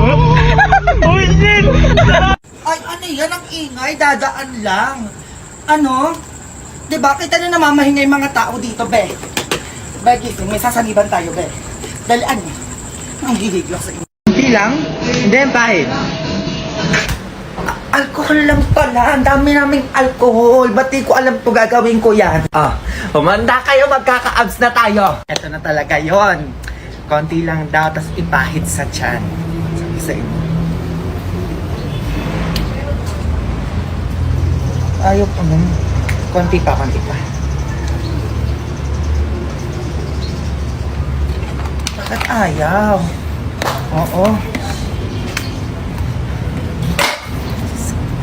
Oh shit! Ay, ano yan? Ang ingay, dadaan lang. Ano? Diba, kita na namamahinga yung mga tao dito, be. Be, gising, may sasaliban tayo, be. Dalian niya. Ang gigigil sa inyo. Hindi lang? Hindi yan pahit. Alcohol lang pala. Ang dami naming alcohol. Ba't di ko alam kung gagawin ko yan? Humanda kayo, magkaka-abs na tayo. Ito na talaga yon. Konti lang daw, tas ipahit sa tiyan. Sabi sa inyo. Ayaw pa naman. Konti pa, konti pa. Bakit ayaw? Oo.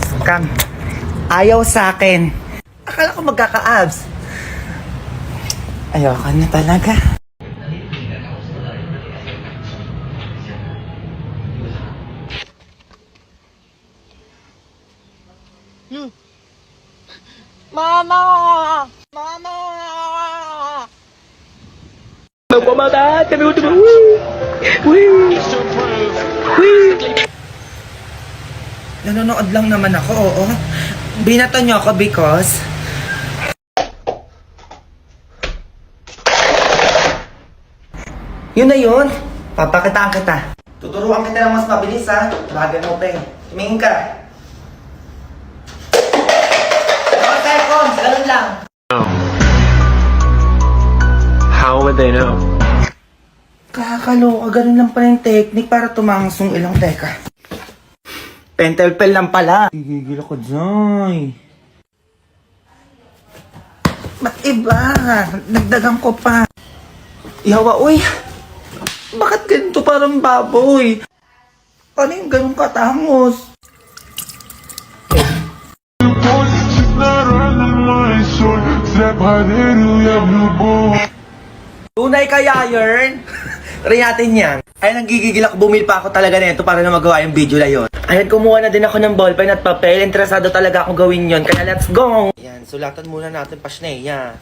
Scam. Ayaw sa akin. Akala ko magkaka-abs. Ayoko na talaga. Mama! Mama! Magpamata! Kami ko diba? Nanonood lang naman ako, oo. Binato niyo ako because... Yun na yun. Papakitaan kita. Tuturuan kita ng mas mabilis, ha? Bagal mo, pe. Tumingin ka. 4 seconds, ganun lang. How would they know? Kakaloka, ganun lang pala yung technique para tumangsong ilang teka. Pentelpel lang pala. Gigigil ako dyan. Ba't iba? Nagdagan ko pa. Ihawa, uy. Bakit ganito parang baboy? Ano yung ganun katangos? Tunay kaya, Yern? Try natin yan. Ayun, nanggigigil ako. Bumili pa ako talaga nito para na magawa yung video na yun. Ayun, kumuha na din ako ng ballpen at papel. Interesado talaga akong gawin yun. Kaya let's go! Yan, sulatan muna natin pa Shneya.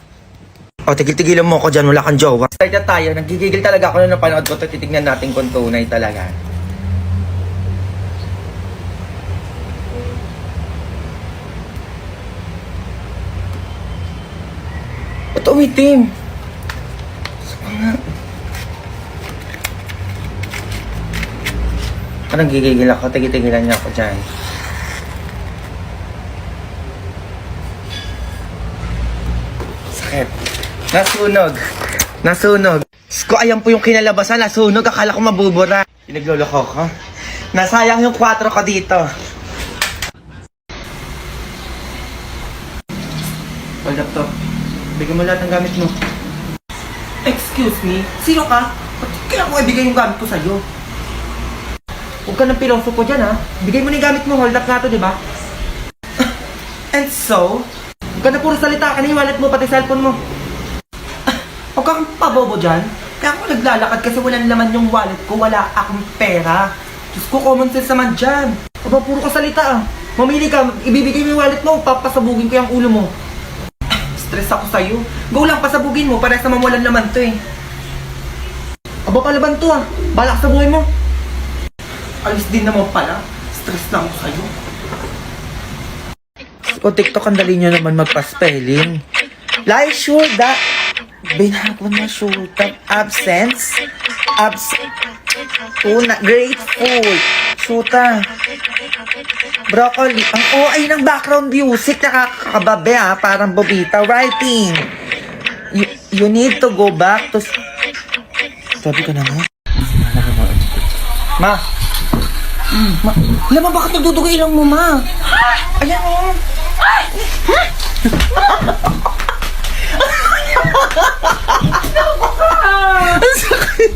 O, tigil-tigilan mo ako dyan. Wala kang jowa. Start na tayo. Nanggigigil talaga ako nung napanood ko. Titignan natin kung tunay talaga. Ba't umitim? Parang gigigil ako, tigil-tigilan niya ako dyan. Sakit. Nasunog. Nasunog. Ko, ayan po yung kinalabasan. Nasunog. Akala ko mabubura. Pinagloloko ko. Nasayang yung 4 ko dito. Hold up to. Bigyan mo lahat ng gamit mo. Excuse me? Sino ka? Ba't kaya ko ibigay yung gamit ko sa'yo? Huwag ka ng piloso ko dyan, ha? Bigay mo na yung gamit mo. Hold up nga to, di ba? And so? Huwag ka na puro salita. Kanina yung wallet mo, pati cellphone mo. Huwag kang pabobo dyan. Kaya ako naglalakad kasi walang laman yung wallet ko. Wala akong pera. Diyos ko, common sense naman dyan. Aba, puro ka salita, ah. Mamili ka, ibibigay mo yung wallet mo, papasabugin ko yung ulo mo. Stress ako sa'yo. Go lang, pasabugin mo para sa mawalan laman to eh. Aba, palaban to, ah. Balak sa buhay mo. Alis din naman pala. Stress na ako sa'yo. O TikTok, ang dali nyo naman magpa-spelling. Lai sure that binago na sure that absence una grateful shoota broccoli ang OA ng background music nakakababe ha parang bobita writing you need to go back to sabi ko naman ma ma alam mo bakit nagdudugo ilang mo ma ayan o ang sakit.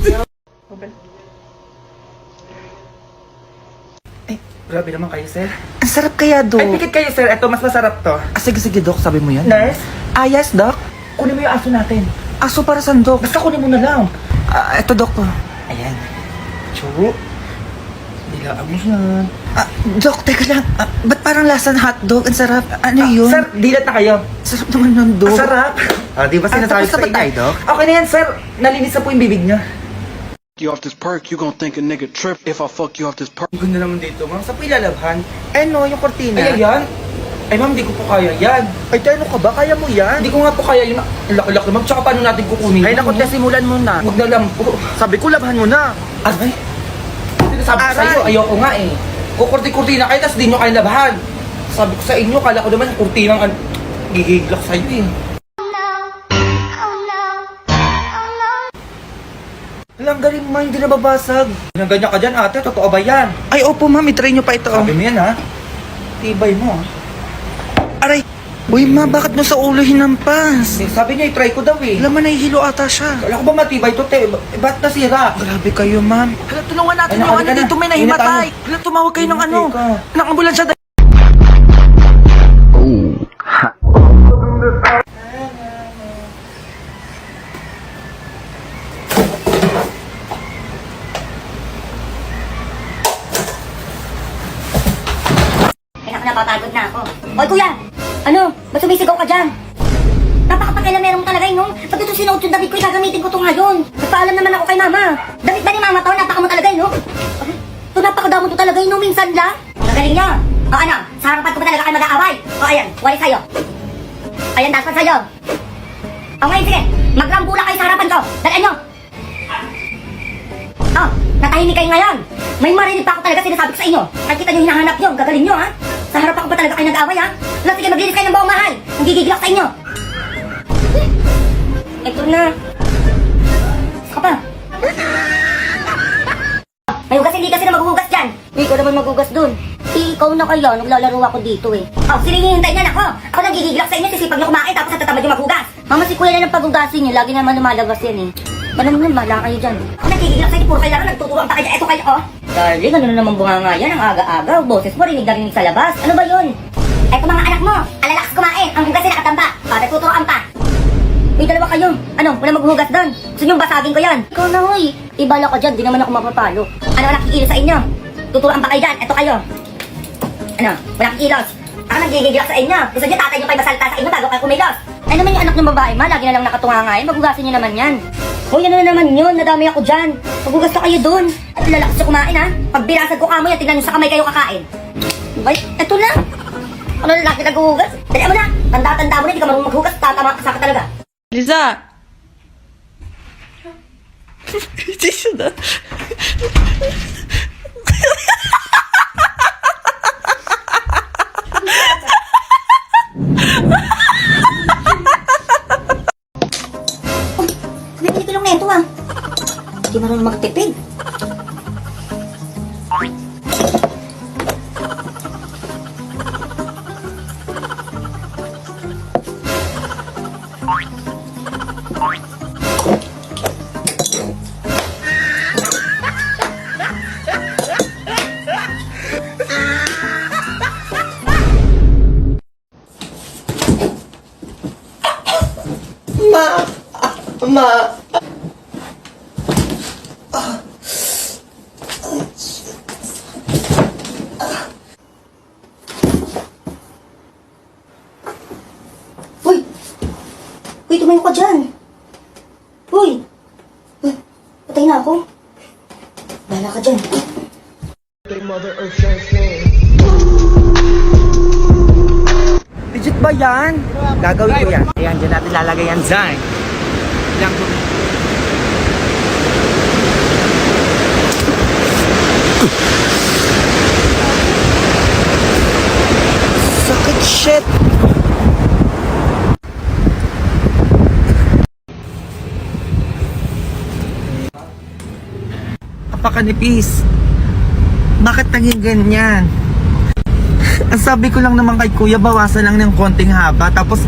Ay, grabe naman kayo, sir. Ang sarap kaya, Dok. Ay, pikit kayo, sir. Ito, mas masarap to. Sige, Dok. Sabi mo yan? Nurse, Ah, yes, Dok. kunin mo yung aso natin. Aso para saan, Dok? Basta kunin mo na lang. Eto, Dok. Ayan. Chu. Dilaan mo siya. Dok, teka lang. Ba't parang lasan hotdog? Ang sarap. Ano yun? Sir, dilat na kayo. Sarap naman nun, Dok. Sarap. Di ba sinasabi tapos na ba tayo, Dok? Okay na yan, sir. Nalinis na po yung bibig niya. you off this perk, you gon' think a nigga trip if I fuck you off this perk. Ganda naman dito, ma'am. Sa pilalabhan. Eh no, yung kortina. Ay, yan? Ay, ma'am, di ko po kaya yan. Ay, tayo ka ba? Kaya mo yan? Hindi ko nga po kaya yun. Laki-laki, ma'am. Tsaka paano natin kukunin? Ay, naku, simulan mo na. Huwag na lang po. Sabi ko, labhan mo na. Aray? Sabi ko sa'yo, ayoko nga eh. Kukurti-kurtina kayo, tas di nyo kayo labhan. Sabi ko sa inyo, kala ko naman kurtinang gigiglak sa'yo eh. Alam, galing mo, hindi nababasag. Ganyan ka dyan, ate. Totoo ba yan? Ay, opo ma'am, itry nyo pa ito. Sabi mo yan, ha? Tibay mo, ha? Aray! Uy ma, bakit mo sa ulo hinampas? Sabi niya, i-try ko daw eh. Alam mo, nahihilo ata siya. Kala ko ba matibay to, te? Ba't nasira? Grabe kayo ma'am. Hala, tulungan natin Ay, yung halika ano na. dito, may Ingat nahimatay. Hala, tumawag kayo ng ano. Teka. Ng ambulansya. Kaya ako napapagod na ako. Oy kuya! Ano? Ba't sumisigaw ka dyan? Napakapakialamero mo talaga no? Pag ito sinuot yung damit ko, gagamitin ko to ngayon. Nagpaalam naman ako kay mama. Damit ba ni mama to? Napaka mo talaga no? Ito napakadamo to talaga no? Minsan lang. Magaling nyo. O ano? Sa harapan ko ba talaga kayo mag-aaway? O ayan, wali sa'yo. Ayan, dapat sa'yo. O ngayon sige, magrambula kayo sa harapan ko. Dalaan nyo. Oh, natahimik kayo ngayon. May marinig pa ako talaga sinasabi ko sa inyo. Kahit kita nyo hinahanap yun, gagaling nyo ha. Sa harap ako ba talaga kayo nag-away ha? Wala, sige, maglinis kayo ng buong mahal. Nagigigilak sa inyo. Ito na. Saka pa. May hugas hindi kasi na maghuhugas dyan. Ikaw naman maghugas dun. Ikaw na kaya, naglalaro ako dito eh. Oh, sino yung hintay niyan ako? Ako nagigigilak sa inyo, sisipag nyo kumain tapos natatamad yung maghugas. Mama, si kuya na ng paghugasin nyo, lagi naman lumalabas yan eh. Alam mo, mala kayo dyan. Ako nagigigilak sa inyo, puro kailangan nagtuturuan pa kayo. Eto kayo, oh. Darling, ano na naman bunga nga yan, ang aga-aga. Boses mo, rinig na rinig sa labas. Ano ba yun? Eto mga anak mo, alalakas kumain. Ang hugas na nakatamba. Para tuturuan pa. Uy, dalawa kayo. Ano, wala maghuhugas doon. Gusto nyo basagin ko yan. Ikaw na, huy. Ibala ka dyan, di naman ako mapapalo. Ano, walang kikilos sa inyo. Tuturuan pa kayo dyan. Eto kayo. Ano, walang kikilos. Ako nagigigilak sa inyo. Gusto nyo tatay nyo pa masalta sa inyo bago kayo kumilos. Ano naman yung anak ng babae, ma? Lagi na lang nakatungangain. Maghugasin nyo naman yan. Hoy, ano na naman yun? Nadami ako dyan. Maghugas na kayo dun. At lalakas nyo kumain, ha? Pag binasag ko kamo yan, tignan nyo sa kamay kayo kakain. Bay, eto na. Ano lalaki naghuhugas? Dali mo na. Tanda-tanda mo na, hindi ka marunong maghugas. Tatama ka sa akin talaga. Liza! Tissue na. Sabi ko tulong na ito, ah. Hindi marunong magtipid. Ma! Uy! Uy, tumayo ka dyan. Uy! Uy, patay na ako. Bahala ka dyan. Legit ba yan? Gagawin ko yan. Ayan, dyan natin lalagay yan dyan. Lang ko. Sakit shit. Apakanipis. Bakit naging ganyan? Ang sabi ko lang naman kay kuya, bawasan lang ng konting haba. Tapos,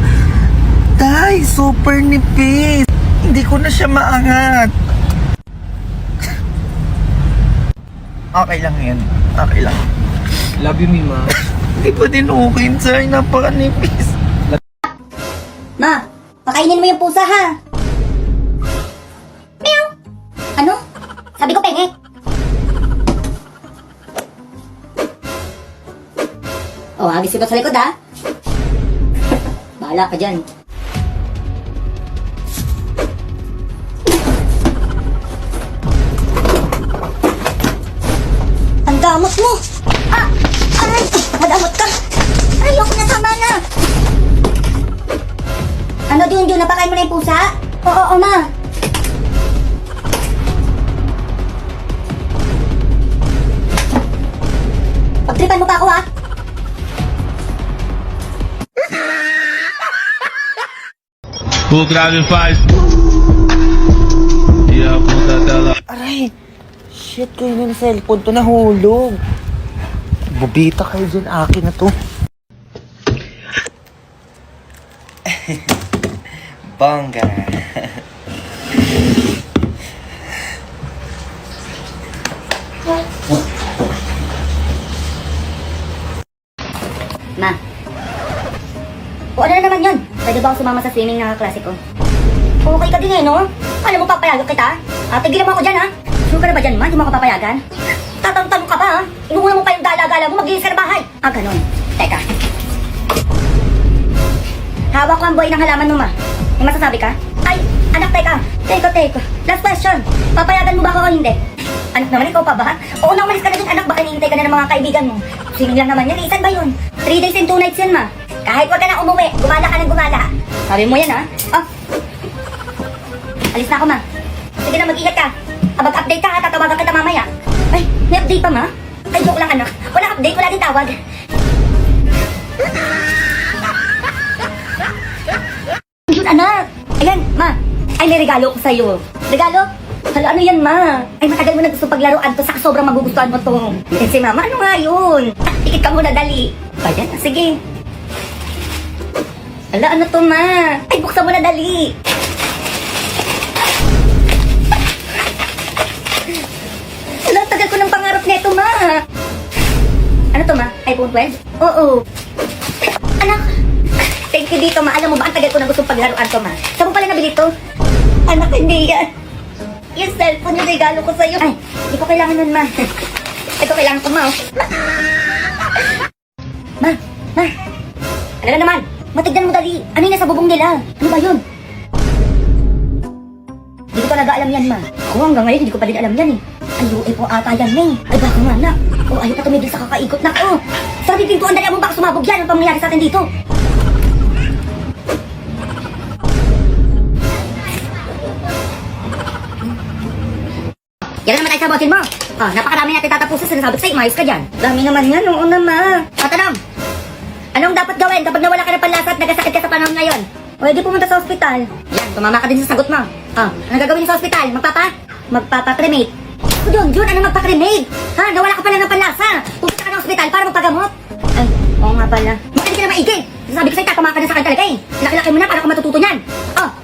tay, super nipis. Hindi ko na siya maangat. Okay lang yan. Okay lang. Love you, Mima. Hindi pa din okay, sir. Napakanipis. Ma, pakainin mo yung pusa, ha? Meow! Ano? Sabi ko, penge. Oh, hagis ko sa likod, ha? Bahala ka dyan. damot mo! Ah! Ay! Madamot ka! Ayoko na, tama na! Ano, Junjun? Napakain mo na yung pusa? Oo, ma. Pagtripan mo pa ako, ha? Full grave faz. E a bunda dela. Aray! Shit, kayo na yung cellphone to nahulog. Bubita kayo dyan, akin na to. Bongga. Ma. O ano na naman yun? Pwede ba ako sumama sa swimming na klase ko? Okay ka din eh, no? Alam mo, papayagan kita? Tigilan mo ako dyan, ha? Sure ka na ba dyan, ma? Di mo ako papayagan? Tatanong-tanong ka pa, ha? Inuuna mo pa yung gala-gala mo, mag-iis ka na bahay. Ganon. Teka. Hawak ko ang buhay ng halaman mo, ma. May masasabi ka? Ay, anak, teka. Teko. Last question. Papayagan mo ba ako o hindi? Anak naman, ikaw pa ba? Oo na, umalis ka na dun, anak. Baka hinihintay ka na ng mga kaibigan mo. Swimming lang naman yan. Isan ba yun? 3 days and 2 nights yan, ma. Kahit wag ka na umuwi, gumala ka ng gumala. Sabi mo yan, ha? Oh. Alis na ako, ma. Sige na, mag-ingat ka. Mag-update ka, ha? Tatawagan kita mamaya. Ay, may update pa, ma? Ay, joke lang, anak. Wala update, wala din tawag. Yun, anak. Ayan, ma. Ay, may regalo ko sa'yo. Regalo? Hala, ano yan, ma? Ay, matagal mo na gusto paglaruan to, saka sobrang magugustuhan mo to. Eh, si mama, ano nga yun? Tikit ka muna, dali. Ayan, sige. Hala, ano to, ma? Ay, buksan mo na, dali. Hala, tagal ko ng pangarap nito, ma. Ano to, ma? iPhone 12? Oo. Anak, thank you dito, ma. Alam mo ba, ang tagal ko na gusto paglaruan to, ma. Saan mo pala nabili to? Anak, hindi yan. Yung cellphone yung regalo ko sa'yo. Ay, hindi ko kailangan nun, ma. Ito kailangan ko, ma. Ma. Ano na naman? Matignan mo dali. Ano yung nasa bubong nila? Ano ba yun? Hindi ko talaga alam yan, ma. Ako hanggang ngayon, hindi ko pa din alam yan, eh. Ay, po ata yan, May. Ay, baka nga, na. O, ayaw pa tumigil sa kakaikot na. O, sabi pintuan, dali mo baka sumabog yan. Ang pangyayari sa atin dito. Yan naman tayo sa botin mo. Napakarami natin tatapusin. Sinasabi ko sa'yo, mayos ka dyan. Dami naman yan, oo naman. Tanong, anong dapat gawin kapag nawala ka ng panlasa at nagasakit ka sa panahon ngayon? Pwede pumunta sa ospital. Yan, tumama ka din sa sagot mo. Anong gagawin sa ospital? Magpapa-cremate. Jun, ano magpa-cremate? Nawala ka pala ng panlasa. Pupunta ka ng ospital para magpagamot. Ay, oo nga pala. Bakit hindi ka na maigi? Sabi ko sa'yo, tatama ka na sa akin talaga eh. Laki-laki mo na, parang ako matututo niyan.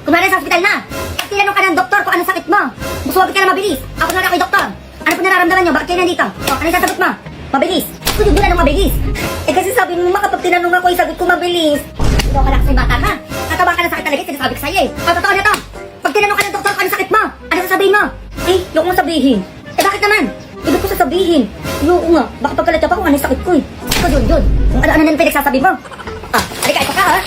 Kumara sa ospital na. At tinanong ka ng doktor kung anong sakit mo. Busuwagin ka na mabilis. Ako na ako yung doktor. Ano po nararamdaman nyo? Bakit kayo nandito? Ano yung sasagot mo? Mabilis. Kung yun, anong mabilis? Kasi sabi mo, kapag tinanong ako, yung sagot ko mabilis. Ikaw ka lang kasi bata ka. Tatawang ka ng sakit talaga, sinasabi ko sa'yo eh. Totoo na to. Pag tinanong ka ng doktor kung anong sakit mo, ano sasabihin mo? Yung mo sabihin. Bakit naman? Ibig ko sasabihin. Yung nga, baka pagkalat pa kung ano yung sakit ko eh. Ikaw yun. Kung ano na pinagsasabi mo. Halika, ikaw ka ha?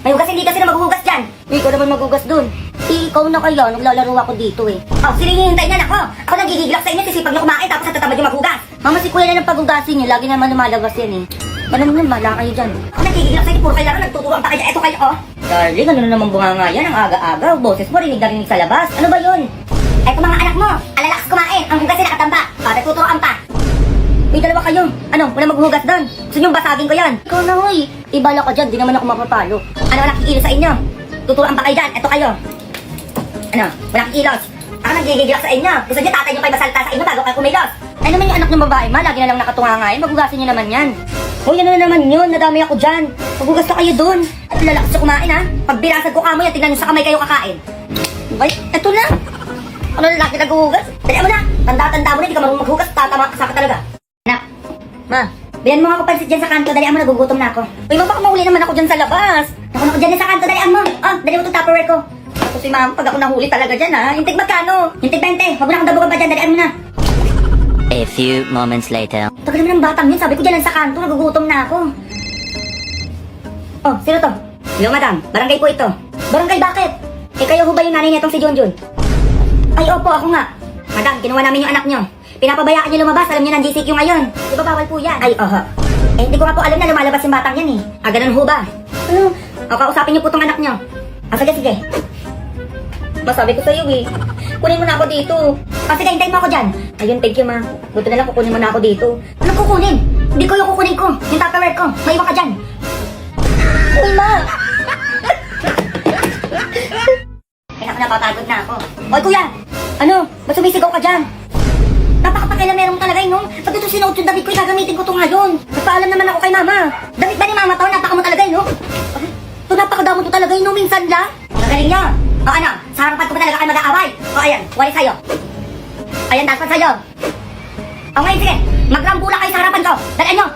May hugas, hindi kasi na maghuhugas dyan. Ikaw naman maghugas dun. Ikaw na kaya, naglalaro ako dito eh. Sino yung hintay niyan ako? Ako nagigigilak sa inyo, sisipag niyo kumain tapos natatamad yung maghugas. Mama, si kuya na ng paghugasin niyo, lagi naman lumalabas yan eh. Ganun naman, bala kayo dyan. Ako nagigigilak sa inyo, puro kayo lang, nagtuturuan pa kayo. Eto kayo, Darling, ano na naman bunga nga yan, ang aga-aga. Boses mo, rinig na rinig sa labas. Ano ba yun? Eto mga anak mo, alalakas kumain, ang hugas na nakatamba. Nagtuturuan pa. May dalawa kayo. Ano, wala maghuhugas doon. Gusto niyong basagin ko yan. Ikaw na, hoy. Ibala ka dyan, di naman ako mapapalo. Ano, wala kikilos sa inyo. Tuturuan pa kayo dyan, eto kayo. Ano, wala kikilos. Ako nagigigilak sa inyo. Gusto niyo tatay niyo kayo basalta sa inyo bago kayo kumilos. Ay naman yung anak ng babae, ma. Lagi na lang nakatungangain. Maghugasin niyo naman yan. Hoy, ano na naman yun? Nadami ako dyan. Maghugas ka kayo doon. At lalakas siya kumain, ha? Pag birasag ko kamo yan, tignan niyo sa kamay kayo kakain. Ay, eto na. Ano na laki naghuhugas? Dali mo na. Tanda-tanda mo na, hindi ka marunong maghugas. Tatama ka sa akin talaga. Anak, ma, biyan mo nga ako pansit dyan sa kanto. Dalian mo, nagugutom na ako. Uy, ma, baka mahuli naman ako dyan sa labas. Ako dyan sa kanto, dalian mo. Dali mo itong Tupperware ko. Ako si mama, pag ako nahuli talaga dyan, ha? Hintig magkano? Hintig 20. Huwag mo na akong dabugan pa dyan, dalian mo na. A few moments later. Tagal naman ng batang yun. Sabi ko dyan lang sa kanto, nagugutom na ako. Sino to? Hello, madam. Barangay po ito. Barangay bakit? Kayo ho ba yung nanay nitong si Junjun? Ay, opo, ako nga. Madam, kinuha namin yung anak nyo. Pinapabayaan niyo lumabas, alam niyo ng GCQ ngayon. Di ba bawal po yan? Ay, oho. Eh, hindi ko nga po alam na lumalabas yung batang yan eh. Ah, ganun ho ba? Ano? O, kausapin niyo po tong anak nyo. Ah, sige, sige. Masabi ko sa'yo eh. Kunin mo na ako dito. Ah, sige, hintayin mo ako dyan. Ayun, thank you ma. Buti na lang kukunin mo na ako dito. Anong kukunin? Hindi ko yung kukunin ko. Yung Tupperware ko. Maiwan ka dyan. Uy, ma! Kaya ako napapagod na ako. Oy, kuya! Ano? Ba't sumisigaw ka dyan? Napakapakialamero mo talaga, no? Pag ito sinuot yung damit ko, gagamitin ko ito ngayon. Nagpaalam naman ako kay mama. Damit ba ni mama to? Napaka mo talaga, no? Ito, napakadamo to talaga, no? Minsan lang. Magaling niya. O ano? Sa harapan ko ba talaga kayo mag-aaway? O ayan, wali sa'yo. Ayan, dapat sa'yo. O ngayon, sige. Magrambula kayo sa harapan ko. Dalaan nyo.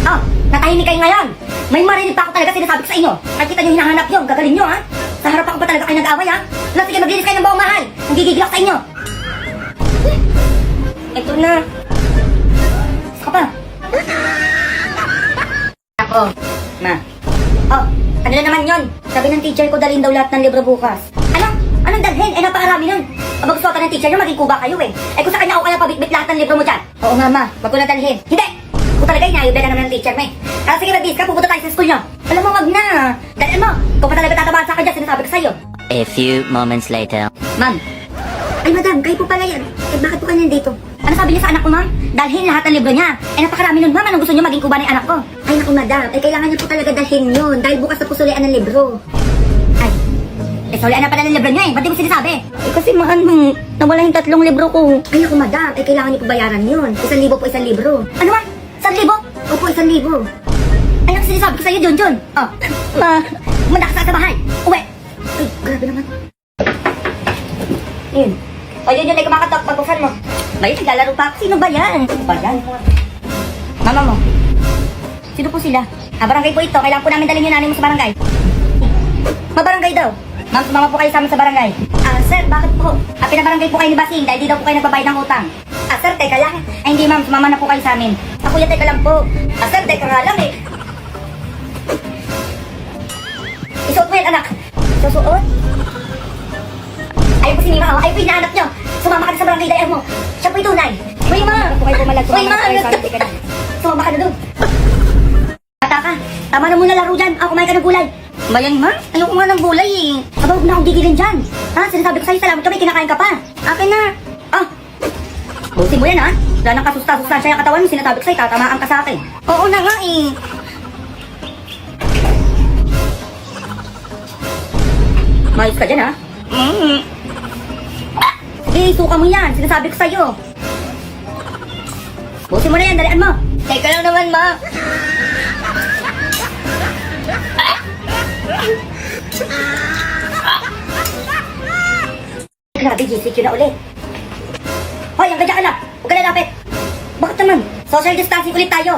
Oh, natahimik kayo ngayon. May marinig pa ako talaga sinasabi ko sa inyo. Nakita nyo hinahanap nyo. Gagaling nyo, ha? Sa harapan ko ba talaga kayo nag-aaway, ha? Wala, sige, maglinis kayo ng buong mahal. Nagigigil ako sa inyo. Ito na. Saka pa. Ako. Ma. Oh, ano na naman yon? Sabi ng teacher ko dalhin daw lahat ng libro bukas. Ano? Anong dalhin? Eh, napakarami nun. Abag gusto ka ng teacher nyo, maging kuba kayo eh. Eh, kung sa kanya ako kaya pabitbit lahat ng libro mo dyan. Oo nga, ma. Wag ko na dalhin. Hindi! Kung talaga inayod na naman ng teacher mo eh. Kaya sige, mabis ka, pupunta tayo sa school nyo. Alam mo, wag na. Dalhin mo. Kung pa talaga tatamaan sa akin dyan, sinasabi ko sa'yo. A few moments later. Ma'am. Ay, madam, kayo po pala yan. Eh, bakit po kayo dito? Ano sabi niya sa anak ko, ma'am? Dalhin lahat ng libro niya. Eh, napakarami nun, ma'am. Anong gusto niyo maging kuba ng anak ko? Ay, naku, madam. Eh, kailangan niyo po talaga dalhin yun. Dahil bukas na po sulian ng libro. Ay, eh, sulian na pala ng libro niya eh. Ba't di mo sinasabi? Eh, kasi nawala yung 3 libro ko. Ay, naku, madam. Eh, kailangan niyo po bayaran yun. 1,000 po 1 libro. Ano, ma'am? 1,000? Opo, 1,000. Ay, ang sinasabi ko sa'yo, Junjun. Oh, madakas sa bahay. Uwi. Ay, grabe naman. Yun. O yun ay kumakatok, pagbuksan mo. Bayan, naglalaro pa ako. Sino ba yan? Bayan. Mama mo. Sino po sila? Barangay po ito. Kailangan po namin dalhin yung nanay mo sa barangay. Mabarangay daw. Ma'am, sumama po kayo sa amin sa barangay. Sir, bakit po? Pinabarangay po kayo ni Basing dahil di daw po kayo nagbabayad ng utang. Sir, teka lang. Ay, hindi ma'am, sumama na po kayo sa amin. Kuya, teka lang po. Sir, teka nga lang eh. Isuot mo yan, anak. Susuot? Ayaw po si Mima, ayaw po hinahanap nyo. Sumama ka na sa barangay dayar mo. Siya po yung tunay. Uy, ma! Uy, ma! Sumama ka na doon. Bata ka, tama na muna laro dyan. Kumain ka ng gulay. Bayan, ma? Ayoko nga ng gulay eh. Aba, huwag na akong gigilin dyan. Sinasabi ko sa'yo, salamat kami, kinakain ka pa. Akin na. Buti mo yan, ha? Wala nang kasusta-sustansya yung katawan mo, sinasabi ko sa'yo, tatamaan ka sa akin. Oo na nga eh. Mayos ka dyan, ha? Sige, suka mo yan. Sinasabi ko sa'yo. Busin mo na yan, dalian mo. Teka lang naman, ma. Grabe, GCQ na ulit. Hoy, ang gadya ka na. Huwag ka lalapit. Bakit naman? Social distancing ulit tayo.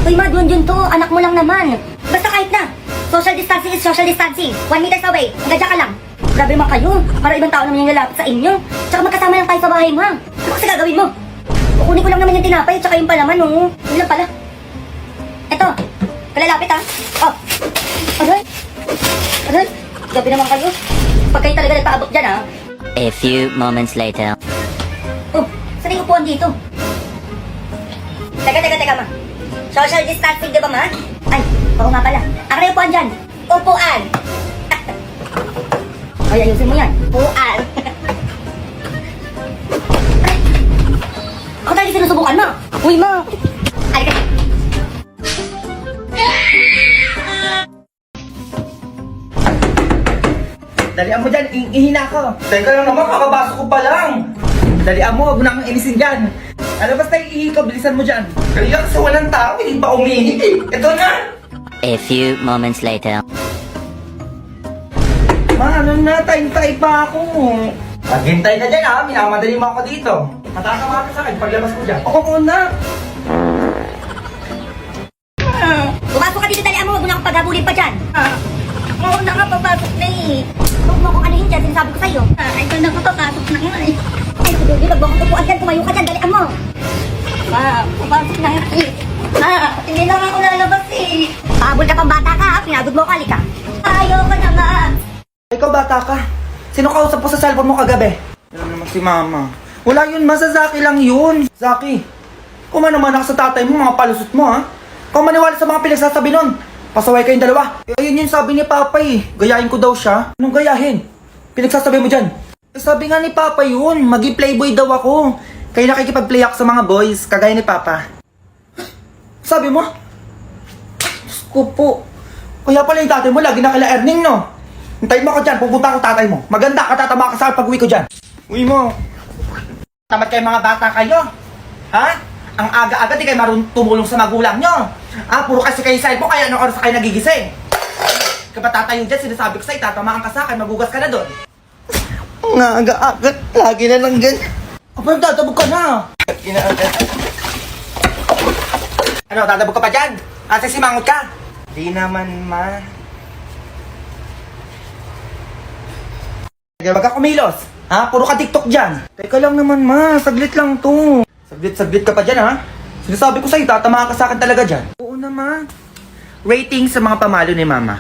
Uy, ma, yun to. Anak mo lang naman. Basta kahit na. Social distancing is social distancing. 1 meters away. Ang gadya ka lang. Grabe naman kayo. Para ibang tao naman yung lalapit sa inyo. Tsaka magkasama lang tayo sa bahay mo. Ano kasi gagawin mo? Kukunin ko lang naman yung tinapay. Tsaka yung palaman, oh. Yun lang pala. Eto. Kalalapit, ha? Oh. Aray. Aray. Grabe naman kayo. Pag kayo talaga nagpaabot dyan, ha? A few moments later. Oh, saan yung upuan dito? Teka, ma. Social distancing, di ba, ma? Ay, oo nga pala. Ako na yung upuan dyan. Upuan. Ay, ayusin mo yan. Upuan. Ay. Ako talaga sinusubukan mo. Uy, ma. Ay, ka. Dalian mo dyan, ihina ko. Teka lang naman, kakabasok ko pa lang. Dalian mo, huwag mo na akong inisin dyan. Ano basta iihi ko, bilisan mo dyan. Kaya kasi walang tao, hindi pa umiinit eh. Ito na! A few moments later. Ma, ano na, time-time pa ako. Maghintay na dyan ha, minamadali mo ako dito. Matatama ka sa akin, paglabas ko dyan. Oo muna. Pumasok ka dito, dalian mo. Huwag mo na akong paghabulin pa dyan. Oo na nga, papasok na eh. Huwag mo akong anuhin dyan, sinasabi ko sa'yo. Ay, ito na ko, papasok na nga eh. Ay, hindi, wag mo akong tupuan dyan, tumayo ka dyan, dalian mo. Ma, papasok na nga eh. Hindi na nga ako lalabas eh. Pahabol ka pang bata ka, ha? Pinagod mo ka, halika. Ayaw ka na, ma. Ikaw bata ka. Sino kausap mo sa cellphone mo kagabi? Ano naman si mama? Wala yun, ma. Sa Zaki lang yun. Zaki, kumano-mana ka sa tatay mo, mga palusot mo, ha? Kung maniwala sa mga pinagsasabi nun, pasaway kayong dalawa. Eh, ayun yung sabi ni Papa eh. Gayahin ko daw siya. Anong gayahin? Pinagsasabi mo dyan? Eh, sabi nga ni Papa yun, magi playboy daw ako. Kaya nakikipag-play ako sa mga boys, kagaya ni Papa. Sabi mo? Diyos ko po. Kaya pala yung tatay mo lagi na kila Erning, no? Hintayin mo ako dyan, pupunta ako tatay mo. Maganda ka, tatama ka sa pag-uwi ko dyan. Uwi mo. Tamad kayo mga bata kayo. Ha? Ang aga-aga di kayo marunong tumulong sa magulang nyo. Ah, puro kasi kayo sa mo, kaya anong oras kayo nagigising? Kapag tatayo dyan, sinasabi ko sa'yo, tatamaan ka sa akin, magugas ka na doon. Ang aga-aga, lagi na lang ganyan. Apa, tatabog ka na. Ano, tatabog ka pa dyan? Kasi simangot ka? Di naman, ma. Wag ka kumilos. Ha? Puro ka TikTok dyan. Teka lang naman, ma. Saglit lang to. Saglit ka pa dyan, ha? Sinasabi ko sa'yo, tatamaan ka sa akin talaga dyan. Oo naman. Rating sa mga pamalo ni mama.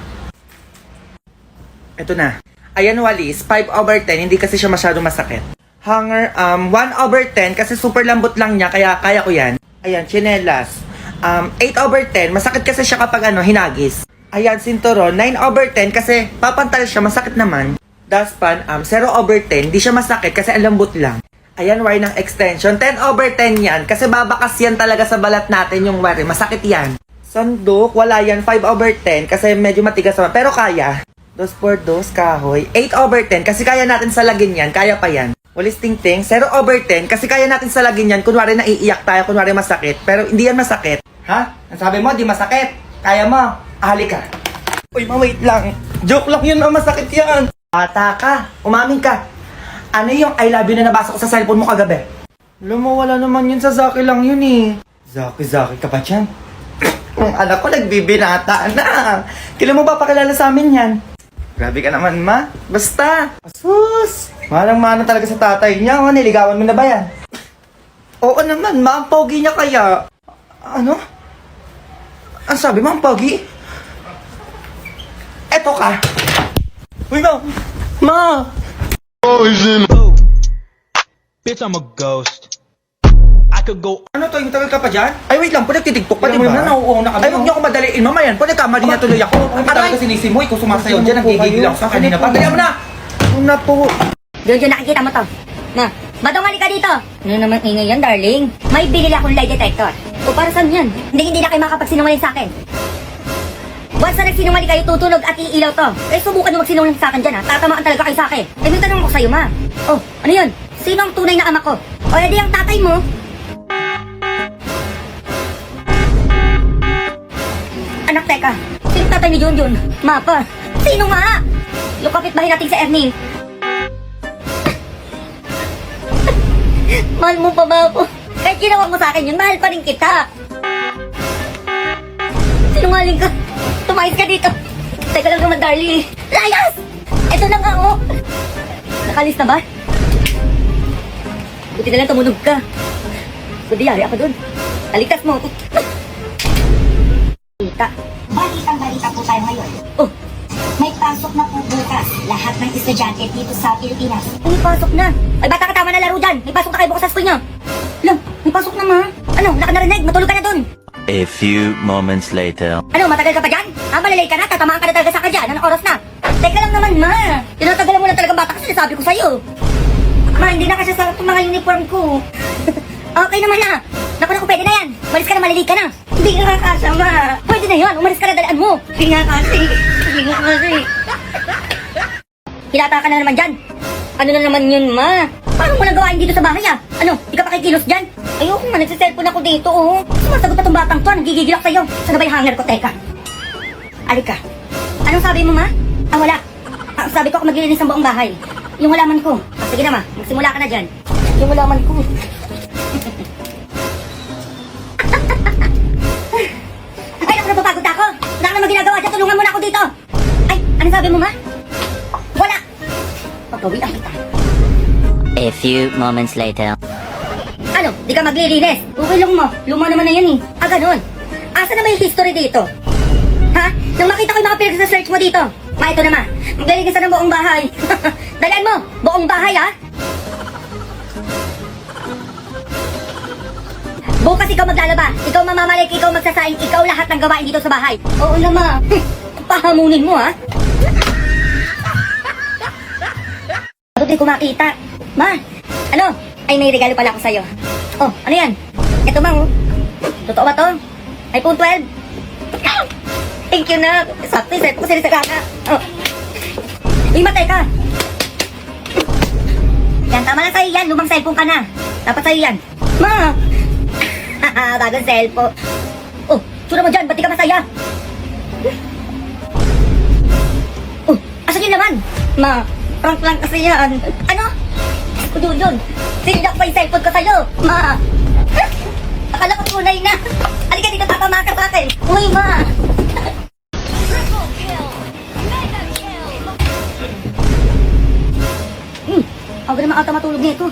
Ito na. Ayan, Walis, 5/10, hindi kasi siya masyado masakit. Hanger, 1/10 kasi super lambot lang niya, kaya kaya ko yan. Ayan, chinelas. 8/10, masakit kasi siya kapag hinagis. Ayan, sinturon, 9/10 kasi papantal siya, masakit naman. Dustpan, 0/10, di siya masakit kasi ang lambot lang. Ayan, wire ng extension, 10/10 yan kasi babakas yan talaga sa balat natin yung wire, masakit yan. Sandok, wala yan, 5/10 kasi medyo matigas naman, pero kaya. 2x2, kahoy, 8/10 kasi kaya natin salagin yan, kaya pa yan. Walis ting-ting, 0/10 kasi kaya natin salagin yan, kunwari naiiyak tayo, kunwari masakit, pero hindi yan masakit. Ha? Ang sabi mo, di masakit. Kaya mo, ahali ka. Uy, wait lang. Joke lang yun, masakit yan. Bata ka, umamin ka. Ano yung I love you na nabasa ko sa cellphone mo kagabi? Alam mo, wala naman yun sa Zaki lang yun eh. Zaki ka ba dyan? Ang anak ko nagbibinata na. Kailan mo ba pakilala sa amin yan? Grabe ka naman, ma. Basta. Asus. Manang-mana talaga sa tatay niya. Niligawan mo na ba yan? Oo naman, ma. Ang pogi niya kaya. Ano? Ang sabi mo, ang pogi? Eto ka. Uy, ma. Ma. Bitch, I'm a ghost. I could go. Ano to? Yung tagal ka pa dyan? Ay, wait lang. Pwede titiktok pa, Alam di mo ba? naman, nauuuna kami. Ay, huwag niyo ako madaliin. Mamayan. Pwede kamali na tuloy ako. Ay, talaga sinisi mo. Ikaw sumasayaw dyan. Nagigigil ako sa kanina pa. Dali mo na! Una po. Jojo, nakikita mo to. Na, badong ka dito. Ano naman ingay yan, darling? May binili akong lie detector. O para saan yan? Hindi na kayo makapagsinungaling sa akin. Once na nagsinungaling kayo, tutunog at iilaw to. Eh, subukan nyo magsinungaling sa akin dyan, ha? Tatamaan talaga kayo sa akin. Eh, may tanong ko sa'yo, ma. Oh, ano yun? Sino ang tunay na ama ko? O, edi ang tatay mo? Anak, teka. Sino tatay ni Junjun? Ma pa. Sino nga? Yung kapitbahay natin sa Ernie. Mahal mo pa ba ako? Kahit ginawa mo sa akin yun, mahal pa rin kita. Sinungaling ka. Tumayos ka dito. Teka lang naman, darling. Layas! Ito na nga, oh. Nakalis na ba? Buti na lang tumunog ka. Buti yari ako dun. Talikas mo ako. Kita. Balitang-balita po tayo ngayon. Oh, May pasok na po bukas lahat ng estudyante dito sa Pilipinas. may pasok na. Ay, bata ka, tama na laro dyan. May pasok na kayo bukas sa school nyo. Lang, may pasok na, ma. Ano, laka narinig. Matulog ka na dun. A few moments later. Ano, matagal ka pa dyan? Malalay ka na, tatamaan ka na talaga sa kadyan. Anong oras na? Teka lang naman, ma. Tinatagalan mo na talaga bata kasi sabi ko sa'yo. Ma, hindi na kasi sa itong mga uniform ko. Okay naman na. Naku, pwede na yan. Umalis ka na, malilate ka na. Hindi ka kakasya, ma. Pwede na yan, umalis ka na, dalaan mo. Hindi nga kasi. Hindi nga kasi. Hilata ka na naman dyan. Ano na naman yun, ma? Paano mo nagawain dito sa bahay, ah? Ano, di ka pa kikilos dyan? Ayoko nga, nagsiselfon ako dito, oh. Sumasagot na tong batang to, nagigigil ako sa'yo. Saan na ba yung hanger ko, teka? Alika. Anong sabi mo, ma? Ah, wala. Sabi ko ako maglilinis ng buong bahay. Yung halaman ko. Sige na, ma. Magsimula ka na dyan. Yung halaman ko. Ay, naku, napapagod ako. Wala ka naman ginagawa dyan. Tulungan mo na ako dito. Ay, anong sabi mo, ma? Wala. Pagkawian kita. A few moments later. Ano? Di ka maglilinis? Okay lang mo. Luma naman na yan eh. Ah, ganun. Asa na ba yung history dito? Ha? Nang makita ko yung mga pinag-search mo dito. Ma, ito na, ma. Maglilinis ka ng buong bahay. Dalan mo. Buong bahay, ha? Bukas ikaw maglalaba, ikaw mamamalike, ikaw magsasaing, ikaw lahat ng gawain dito sa bahay. Oo na, ma. Pahamunin mo, ha? Ano di ko makita? Ma, ano? Ay, may regalo pala ako sa'yo. Oh, ano yan? Ito, ma, oh. Totoo ba to? iPhone 12? Thank you na. Sakto, set ko sila sa kaka. Oh. Uy, matay ka. Yan, tama na sa'yo yan. Lumang cellphone ka na. Dapat sa'yo yan. Ma! Bagong cellphone. Oh, sura mo dyan. Ba't di ka masaya? Oh, asan yun naman? Ma, prank lang kasi yan. Ano? Yun. Sinilak pa yung cellphone ko sa'yo. Ma! Akala ko tunay na. Halika dito, tatama ka sa akin. Uy, ma! Ang ganda mga matulog nito.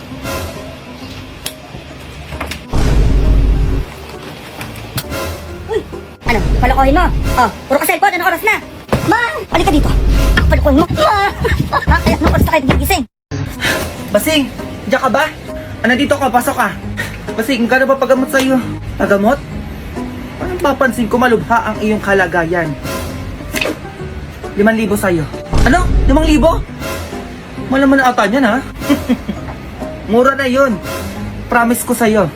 Uy! Ano? Palakohin mo? Oh, puro ka cellphone. Anong oras na? Ma! Halika dito. Palakohin mo. Ma! Kaya anong oras na kayo gigising? Basing, diyan ka ba? Nandito ka, pasok ka. Basing, gano'n ba pagamot sa'yo? Pagamot? Parang papansin ko malubha ang iyong kalagayan. 5,000 sa'yo. Ano? 5,000? Malaman na ata niyan, ha? Mura na yun. Promise ko sa'yo.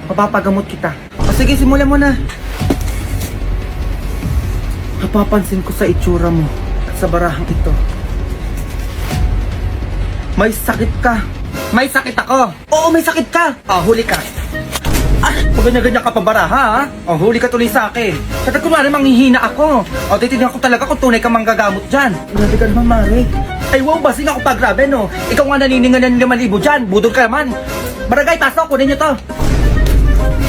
Mapapagamot kita. O sige, simulan mo na. Napapansin ko sa itsura mo at sa barahang ito. May sakit ka. May sakit ako. Oo, may sakit ka. Huli ka. Pag ganyan-ganyan ka pa baraha, ha? Huli ka tuloy sa akin. Kasi kunwari manghihina ako. Titignan ko talaga kung tunay ka manggagamot dyan. Grabe ka naman, Mari. Ay, wow, basing ako pa, grabe, no? Ikaw nga naniningan ng 5,000 dyan. Budol ka naman. Barangay, pasok, kunin nyo to.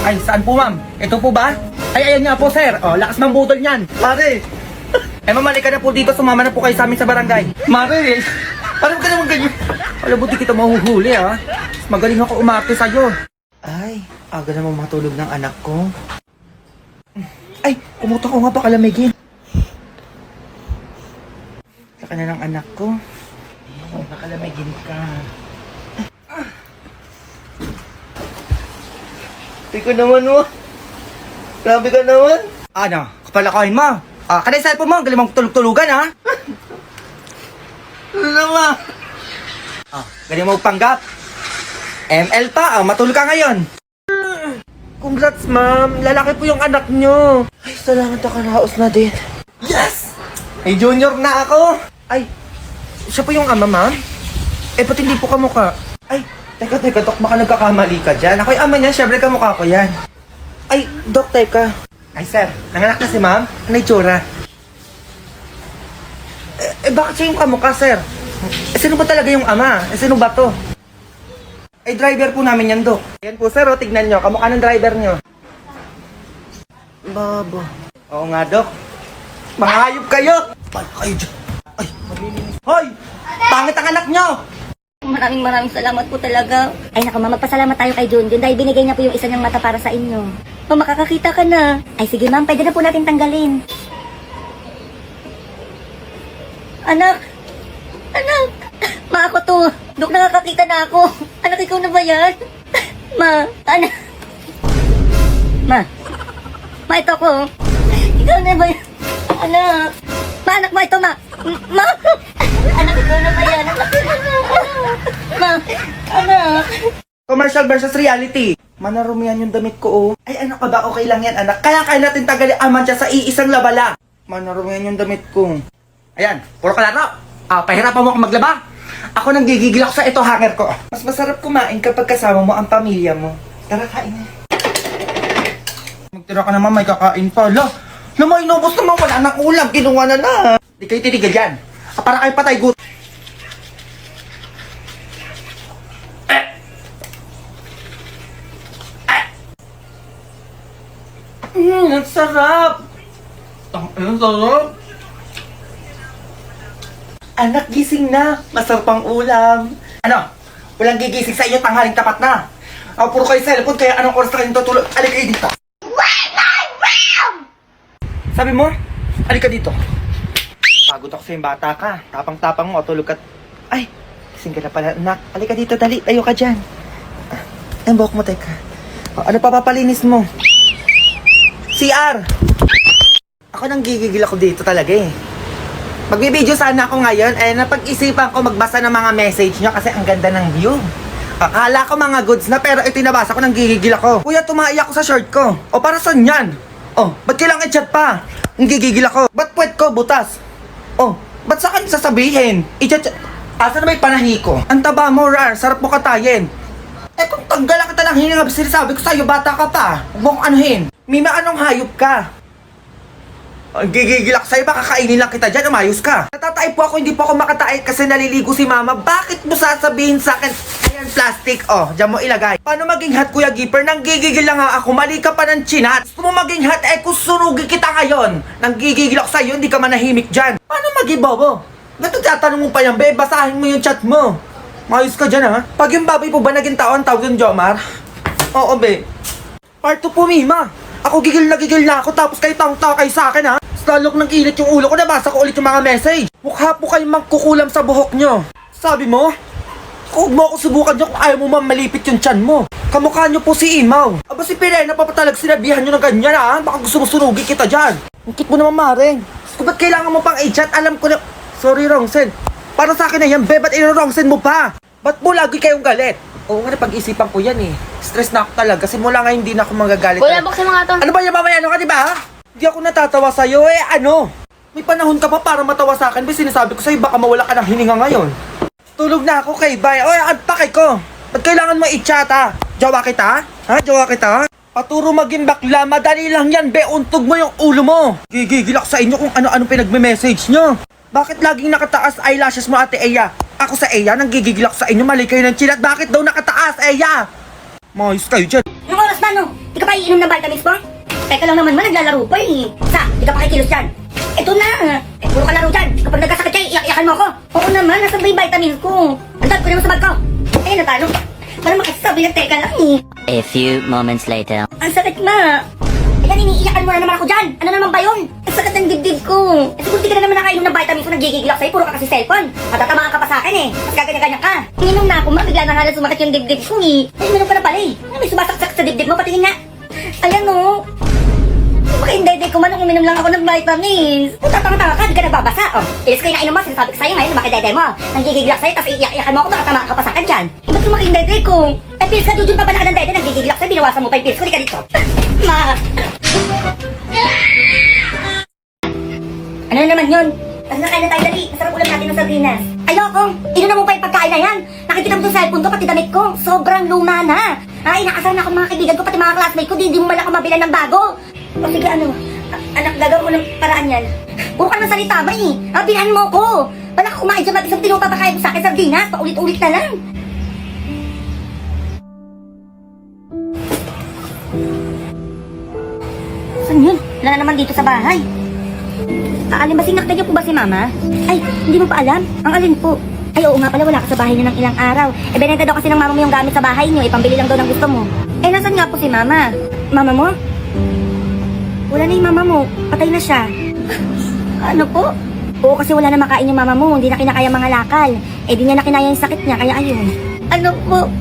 Ay, saan po, ma'am? Ito po ba? Ay, ayan nga po, sir. Lakas mang budol niyan. Pare. Mamali ka na po dito. Sumama na po kayo sa amin sa barangay. Mare, parang ka naman ganyan. Alam, buti kita mahuhuli, ha? Magaling ako umarte sa'yo. Ay, aga namang matulog ng anak ko. Ay, kumuta ko nga pa kalamigin. Saka na ng anak ko. Ay, nakalamigin ka. Tiko naman mo. Grabe ka naman. Ano? Kapalakohin mo. Kada yung cellphone mo, galing mong tulog-tulugan, ha? Ano naman? Galing mo panggap. ML pa, matulog ka ngayon. Congrats, ma'am. Lalaki po yung anak nyo. Ay, salamat ako, naos na din. Yes! May junior na ako. Ay, siya po yung ama, ma'am? Ba't hindi po kamukha? Ay, teka, Dok, baka nagkakamali ka dyan. Ako yung ama niya, syempre kamukha ko yan. Ay, Dok, teka. Ay, sir, nanganak na si ma'am? Ano yung tsura? Bakit siya yung kamukha, sir? Sino ba talaga yung ama? Sino ba to? Ay, driver po namin yan, Dok. Yan po, sir, tignan nyo. Kamukha ng driver nyo. Babo. Oo nga, Dok. Mga hayop kayo! Paano kayo dyan? Ay, malilinis. Hoy! Pangit ang anak nyo! Maraming salamat po talaga. Ay naku, ma, magpasalamat tayo kay Junjun dahil binigay niya po yung isa niyang mata para sa inyo. Ma, makakakita ka na. Ay sige ma'am, pwede na po natin tanggalin. Anak! Ma, ako to. Dok, nakakakita na ako. Anak, ikaw na ba yan? Ma, anak. Ma, ito ko. Ikaw na ba yan? Anak. Ma, anak mo ito, ma. Ma! Anak, ikaw na ba yan? Anak, ikaw na. Ma, anak. Commercial versus reality. Manarumihan yung damit ko, oh. Ay, ano ka ba? Okay lang yan, anak. Kaya natin tagali aman siya sa iisang labala. Manarumihan yung damit ko. Ayan, puro kalaro. Pahirapan mo ako maglaba. Ako nang gigigil ako sa ito hanger ko. Mas masarap kumain kapag kasama mo ang pamilya mo. Tara, kain na. Magtira ka naman, may kakain pa. May inubos naman, wala nang ulam. Kinuha na na. Di kayo titigil dyan. Para kayo patay gut. Ang sarap. Ang sarap. Anak, gising na. Masarap ang ulam. Ano? Walang gigising sa inyo, tanghaling tapat na. Puro kayo cellphone, kaya anong oras na kayo tutulog? Alika kayo dito. Sabi mo? Alika dito. Pagod ako sa yung bata ka. Tapang-tapang mo, tulog ka. Ay, Gising ka na pala, anak. Halika dito, dali. Tayo ka dyan. Ang buhok mo, teka. O, ano pa papalinis mo? CR! Ako nang gigigil ako dito talaga eh. Magbibideo sana ako ngayon, napag-isipan ko magbasa ng mga message nyo kasi ang ganda ng view. Akala ko mga goods na pero ito nabasa ko nang gigigil ako. Kuya, tumaiyak ako sa short ko. O para saan yan? O, ba't kailangan i-chat pa? Ang gigigil ako. Ba't puwet ko butas? O, ba't sa akin sasabihin? I-chat. Asa na may panahi ko? Ang taba mo, Rar. Sarap mo katayin. Kung tanggalan kita ng hininga, sinasabi ko sa'yo, bata ka pa. Huwag mong anuhin. Mima, anong hayop ka? Ang gigigil ako sa'yo, baka kainin lang kita dyan, umayos ka. Natatay po ako, hindi po ako makatay kasi naliligo si mama. Bakit mo sasabihin sa akin, ayan plastic, dyan mo ilagay. Paano maging hot, Kuya Gipper? Nang gigigil lang nga ako, mali ka pa ng chinat. Gusto mo maging hot, kung sunugin kita ngayon. Nang gigigil ako sa'yo, hindi ka manahimik dyan. Paano maging bobo? Ba't tatanong mo pa yan, be? Basahin mo yung chat mo. Mayos ka dyan, ha? Pag yung baboy po ba naging tao, ang tawag yung Jomar? Oo, be. Part 2 po, Mima. Ako gigil na ako, tapos kayo taong-tawa kayo sa akin, ha? Stalok ng init yung ulo ko, nabasa ko ulit yung mga message. Mukha po kayong magkukulam sa buhok nyo. Sabi mo? Huwag mo ako subukan nyo kung ayaw mo malipit yung tiyan mo. Kamukha nyo po si Imaw. Aba si Pirena pa talaga sinabihan nyo ng ganyan, ha? Baka gusto mo sunugin kita dyan. Ang cute mo naman, Maring. So, ba't kailangan mo pang i-chat? Alam ko na... Sorry, Rongsen. Para sa akin na yan, be, ba't ino-Rongsen mo pa? Ba't mo lagi kayong galit? Oo nga, pag-isipan ko yan eh. Stress na ako talaga kasi mula nga hindi na ako magagalit. Kuya, buksan mo nga to. Ano ba yung mamaya? Ano ka, diba? Hindi ako natatawa sa'yo ano? May panahon ka pa para matawa sa akin. Ba sinasabi ko sa'yo, baka mawala ka ng hininga ngayon. Tulog na ako kay Bay. Oy, ang pakay ko. Ba't kailangan mo i-chat, ha? Jowa kita? Ha? Jowa kita? Paturo maging bakla. Madali lang yan, be. Untog mo yung ulo mo. Gigigil ako sa inyo kung ano-ano pinagme-message nyo. Bakit laging nakataas eyelashes mo, Ate Eya? Ako sa Eya, nanggigigil ako sa inyo. Mali kayo ng chinat. Bakit daw nakataas, Eya? Mayos kayo dyan. Anong oras ba, no? Di ka pa iinom ng vitamins mo? Teka lang naman, naglalaro pa eh. Di ka pa kikilos dyan. Ito na. Puro ka laro dyan. Kapag nagkasakit kayo, iyak-iyakan mo ako. Oo naman, nasa ba yung vitamins ko? Ang dad ko naman sa bag ko. Ayun, natalo. Parang makasasabi na teka lang eh. A few moments later. Ang sakit na. Ayan, iniiyakan mo na naman ako dyan. Ano naman ba yun? Ang sakit ng dibdib ko. Siguro di ka na naman nakainom ng vitamins ko, nagigigil ako sa'yo. Puro ka kasi cellphone. Matatamaan ka pa sa akin eh. Mas gaganyan-ganyan ka. Ininom na ako, bigla na halos sumakit yung dibdib ko eh. Ay, meron ka na pala eh. May sumasaksak sa dibdib mo, patingin nga. Ayan o. Baka hindi ko man, uminom lang ako ng vitamins. Puta, tanga-tanga ka, di ka nagbabasa. Ilis ko yung nainom mo, sinasabi ko sa'yo ngayon, bakit dede mo? Nanggigigil ako sa'yo, tapos iiyak-iyakan mo ako, baka tamaan ka pa sa akin dyan. Ba't lumaki yung dede ko? Eh, pills ka, Jujun pa ba na ka ng dede? Nanggigigil ako sa'yo, binawasan mo pa yung pills ko, di ka dito. Ma! Ano na naman yun? Tapos nakain na tayo dali. Masarap ulam natin ng sardinas. Ayoko! Inunan mo pa yung pagkain na yan. Nakikita mo yung cellphone ko, pati damit ko. Sobrang luma na. Inakasal na ako ng mga kaibigan ko, pati mga classmate ko. Di mo man ako mabilan ng bago. O sige, anak, gagawin mo ng paraan yan. Puro ka ng salita ba eh. Bilhan mo ko. Wala ka kumain dyan, mag-isang pinupapakain mo sa akin sardinas. Paulit-ulit na lang. Saan yun? Wala na naman dito sa bahay. Aalimbasing nakita niyo po ba si Mama? Ay, hindi mo pa alam? Ang alin po? Ay, oo nga pala, wala ka sa bahay niyo ng ilang araw. Binenta daw kasi ng mama mo yung gamit sa bahay niyo, ipambili lang daw ng gusto mo. Nasaan nga po si Mama? Mama mo? Wala na yung mama mo. Patay na siya. Ano po? Oo, kasi wala na makain yung mama mo. Hindi na kinakaya mga lakal. Di niya na kinaya yung sakit niya, kaya ayun. Ano po?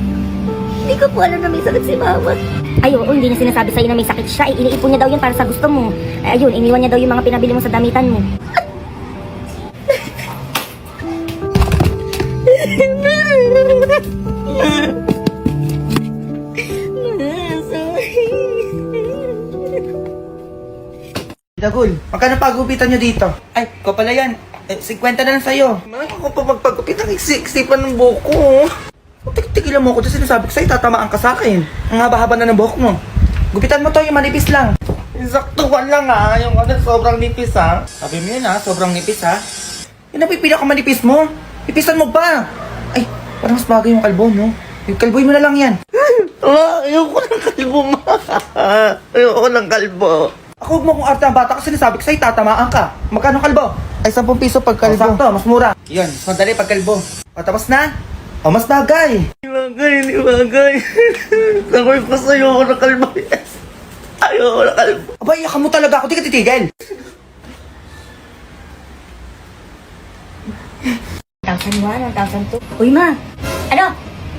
Hindi ko po alam na may sakit si Mama. Ay, oo, hindi niya sinasabi sa'yo na may sakit siya. Iniipon niya daw yun para sa gusto mo. Ayun, iniwan niya daw yung mga pinabili mo sa damitan mo. Dagul, magkano pagupitan nyo dito? Ay, ko pala yan. 50 na lang sa'yo. Man, ako pa magpagupit ang isipan ng buhok ko. Tigilan mo ako dyan, sinasabi ko sa'yo, tatamaan ka sa akin. Ang haba-haba na ng buhok mo. Gupitan mo to, yung manipis lang. Saktuan lang ha, yung sobrang nipis ha. Sabi mo yun ha, sobrang nipis ha. Yun ang pinakamanipis mo. Pipisan mo pa. Ay, parang mas bagay yung kalbo, no? Yung kalboy mo na lang yan. Ayoko ng kalbo, ma. Ayoko ng kalbo. Ako, huwag mo kung arte ang bata kasi sinasabi ko sa'yo, tatamaan ka. Magkano kalbo? Ay, 10 piso pag kalbo. Sakto, mas mura. Yun, mas madali pag kalbo. O, tapos na? O, mas bagay. Hindi bagay. Sabi ko sa'yo ako ng kalbo. Ayoko ng kalbo. Aba, iyakan mo talaga ako. Di ka titigil. 1,001, 1,002. Uy, ma! Ano?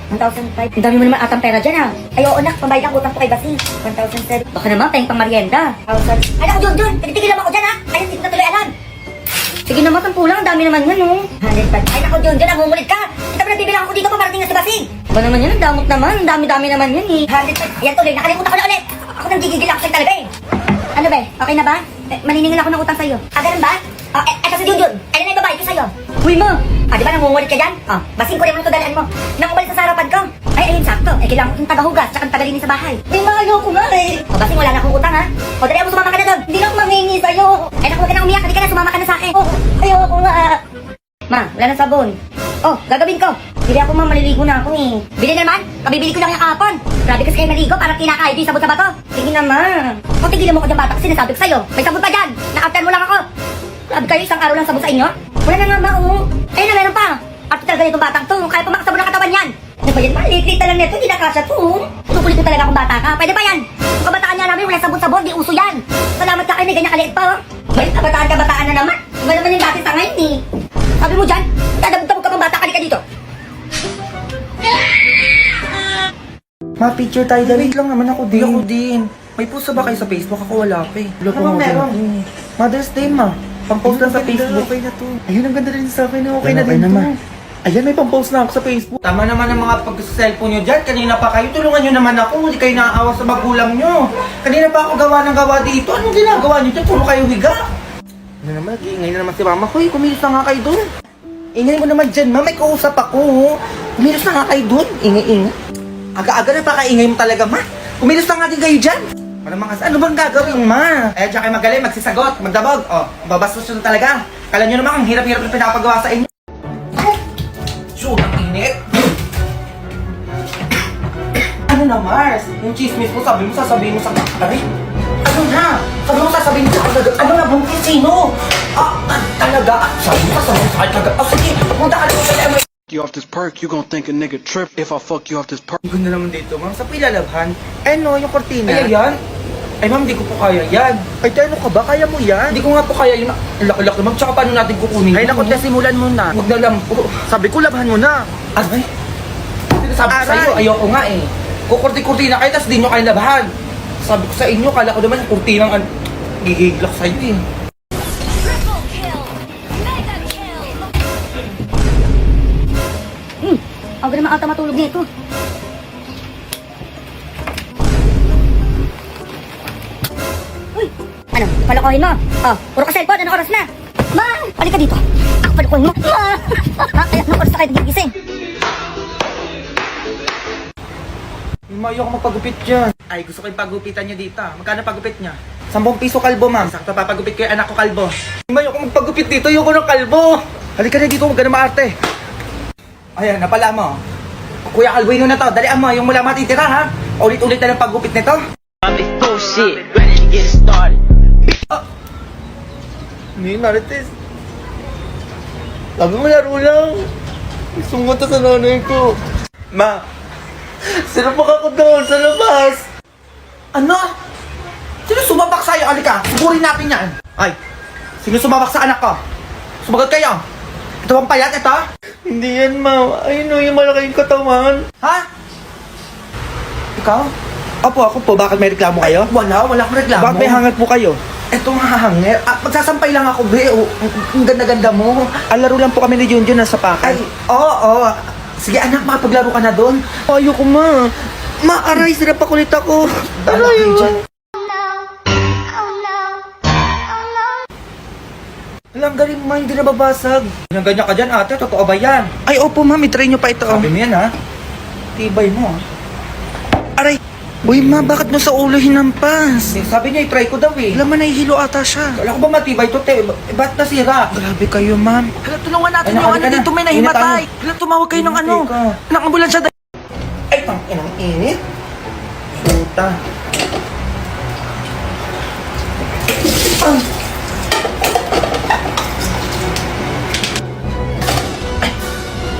1,005. Ang dami mo naman atang pera dyan, ah. Ay, oo, nak. Pambayad ang utang ko kay Basil. 1,007. Baka naman, payang pang merienda. 1,000. Ay, naku, Jun! Tigil naman ako dyan, ha? Ay, hindi ko na tuloy alam. Sige naman, 10 lang. Ang dami naman yan, oh. 105. Ay, naku, Jun! Namumulit ka! Kita pa nagbibilang ako dito, pamarating na si Basil. Ba naman yan? Ang damot naman. Ang dami-dami naman yan, eh. 105. Ayan, tuloy. Nakalimutan ko na ulit. Ako nang gigigil ako sa'yo talaga, eh. Ano, be? Okay na ba? Maniningil ako ng utang sa'yo. Ah, ganun ba? Eto si Junjun. Ayun na yung babae ko sa'yo. Uy, mo! Di ba nangungulit ka dyan? Basing ko rin mo ito dalaan mo. Nangungulit sa harapan ko. Ay, ayun, sakto. Kailangan ko yung tagahugas, tsaka yung tagalinis sa bahay. Uy, mahalo ko nga, eh. Basing, wala na akong utang, ha? Dali mo, sumama ka na doon. Hindi na ako manghingi sa'yo. Ay, naku, huwag ka na umiyak. Hindi ka na, sumama ka na sa akin. Ayoko nga. Ma, wala na sabon. Gagawin ko. Bili ako, ma, maliligo na ako, eh. Bili naman? Kabibili ko lang yung kapon. Grabe kasi kayo maligo, parang kinakain yung sabon sa bato. Sige naman. Tigilan mo ko dyan, bata, kasi sinasabi ko sa'yo. May sabon pa dyan. Na-after mo lang ako. Grabe kayo, isang araw lang sabon sa inyo? Wala na nga, ma, oh. Ayun na, meron pa. At talaga itong batang to, kaya pa makasabon ang katawan yan. Ano ba yan, ma? Liit na lang neto, hindi na kasya to. Tukulit ko talaga akong bata ka. Pwede ba yan? Yung kabataan niya namin, wala sabon-sabon, di uso yan. Salamat ka kayo, may ganyan kaliit pa, oh. May kabataan na naman. Iba naman yung dati sa ngayon, eh. Sabi mo dyan, dadabog-dabog ka pang bata, ka dito. Ma, picture tayo dali. Wait lang naman ako din. Ako din. May post ba kayo sa Facebook? Ako wala pa eh. Wala pa Ano meron? Mother's Day, ma. Pang-post lang sa Facebook. Okay na to. Ayun, ang ganda rin sa akin. Okay na din to. Ayan, may pang-post na ako sa Facebook. Tama naman ang mga pag-cellphone nyo dyan. Kanina pa kayo. Tulungan nyo naman ako. Hindi kayo naaawa sa magulang nyo. Kanina pa ako gawa ng gawa dito. Anong ginagawa nyo dyan? Puro kayo higa. Ano naman? Nag-iingay na naman si mama. Hoy, kumilos na nga kayo dun. Ingay mo naman dyan, ma. May kausap ako. Kumilos na nga kayo dun. Ingay-ingay. Aga-aga na pa kaingay mo talaga, ma. Kumilos na nga din kayo dyan. Ano bang gagawin, ma? Diyan kayo magaling, magsisagot, magdabog. Babastos yun talaga. Kala nyo naman, ang hirap-hirap na pinapagawa sa inyo. Shoot, ang init. Ano na, Mars? Yung chismis mo, sasabihin mo sa kakari. Ano na? Sabi mo, sasabihin mo sa kakari. Ano na, buntis sino? Talaga. Sabi mo, sasabihin mo sa kakari. Sige, punta ka lang sa mo. You off this perk, you gon' think a nigga trip if I fuck you off this perk. Ang ganda naman dito, ma'am. Sa pilalabhan. No, yung kortina. Ay, yan? Ay, ma'am, di ko po kaya yan. Ay, ano ka ba? Kaya mo yan? Hindi ko nga po kaya yun. Laki-laki, ma'am. Tsaka paano natin kukunin? Ay, naku, simulan mo na. Huwag na lang po. Sabi ko, labhan mo na. Ay? Sabi ko sa'yo, ayoko nga eh. Kukurti-kurtina kayo, tas di nyo kayo labhan. Sabi ko sa inyo, kala ko naman yung kurtinang gigiglak sa'yo eh. Ang ganda naman ata matulog nito. Uy! Ano? Palokohin mo? Puro ka cellphone. Anong oras na? Ma! Balik ka dito. Ako palokohin mo. Ma! Ay, anong oras na kayo gigising? Ayoko magpagupit dyan. Ay, gusto ko yung pagupitan niya dito. Magkano pagupit niya? 10 piso kalbo, ma'am. Sakto papagupit ko yung anak ko kalbo. Ayoko magpagupit dito. Ayoko ng kalbo. Halika na dito. Huwag ka na maarte. Ayan, napala mo. Kuya Kalbuino na to. Dalian mo. Yung mula matitira, ha? Ulit-ulit na lang paggupit nito. Bullshit, ready to get started. Hindi, Marites. Sabi mo, laro lang. Sumunta sa nanay ko. Ma, sinapak ako doon sa labas. Ano? Sino sumabak sa'yo? Alika, suburin natin yan. Ay, sino sumabak sa anak ko? Sumagot kayo. Ito bang payat, ito? Hindi yan, ma. Ayun o, yung malaking katawan. Ha? Ikaw? Opo, ako po. Bakit may reklamo kayo? Wala akong reklamo. Bakit may hangat po kayo? Eto nga hangir. Magsasampay lang ako, be. Ang ganda-ganda mo. Laro lang po kami ni Junjun nasa pakan. Ay, oo. Sige, anak, makapaglaro ka na doon. Ayoko, ma. Ma, aray, sila pa kulit ako. Aray, yun. Alam, galing mo, hindi na babasag. Ganyan ka dyan, ate. Totoo ba yan? Ay, opo, ma'am. I-try nyo pa ito. Sabi mo yan, ha? Tibay mo, ha? Aray! Uy, ma, bakit mo sa ulo hinampas? Sabi niya, i-try ko daw, eh. Alam mo, nahihilo ata siya. Kala ko ba matibay to, te? Ba't nasira? Grabe kayo, ma'am. Hala, tulungan natin yung ano dito, may nahimatay. Hala, tumawag kayo ng ano. Ng ambulansya. Ay, tang inang init. Puta.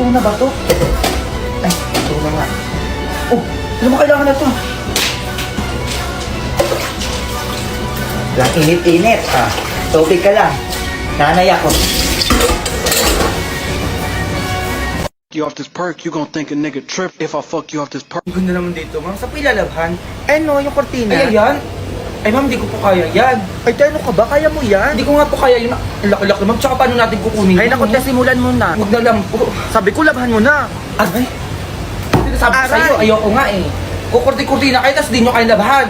Ito na ba to? Ay, ito na nga. Oh, alam mo, kailangan na to. Lang init-init. Tubig ka lang. Nanay ako. you off this perk, you gon' think a nigga trip if I fuck you off this perk. Ang ganda naman dito, ma'am. Sa pilalabhan. Eh no, yung kortina. Ay, yan. Ay, ma'am, di ko po kaya yan. Ay, tayo ka ba? Kaya mo yan? Hindi ko nga po kaya yun. Laki-laki naman. Tsaka paano natin kukunin? Ay, naku, simulan mo na. Huwag na lang po. Sabi ko, labhan mo na. Aray. Sabi ko sa'yo, ayoko nga eh. Kukurti-kurtina kayo, tas di nyo kayo labhan.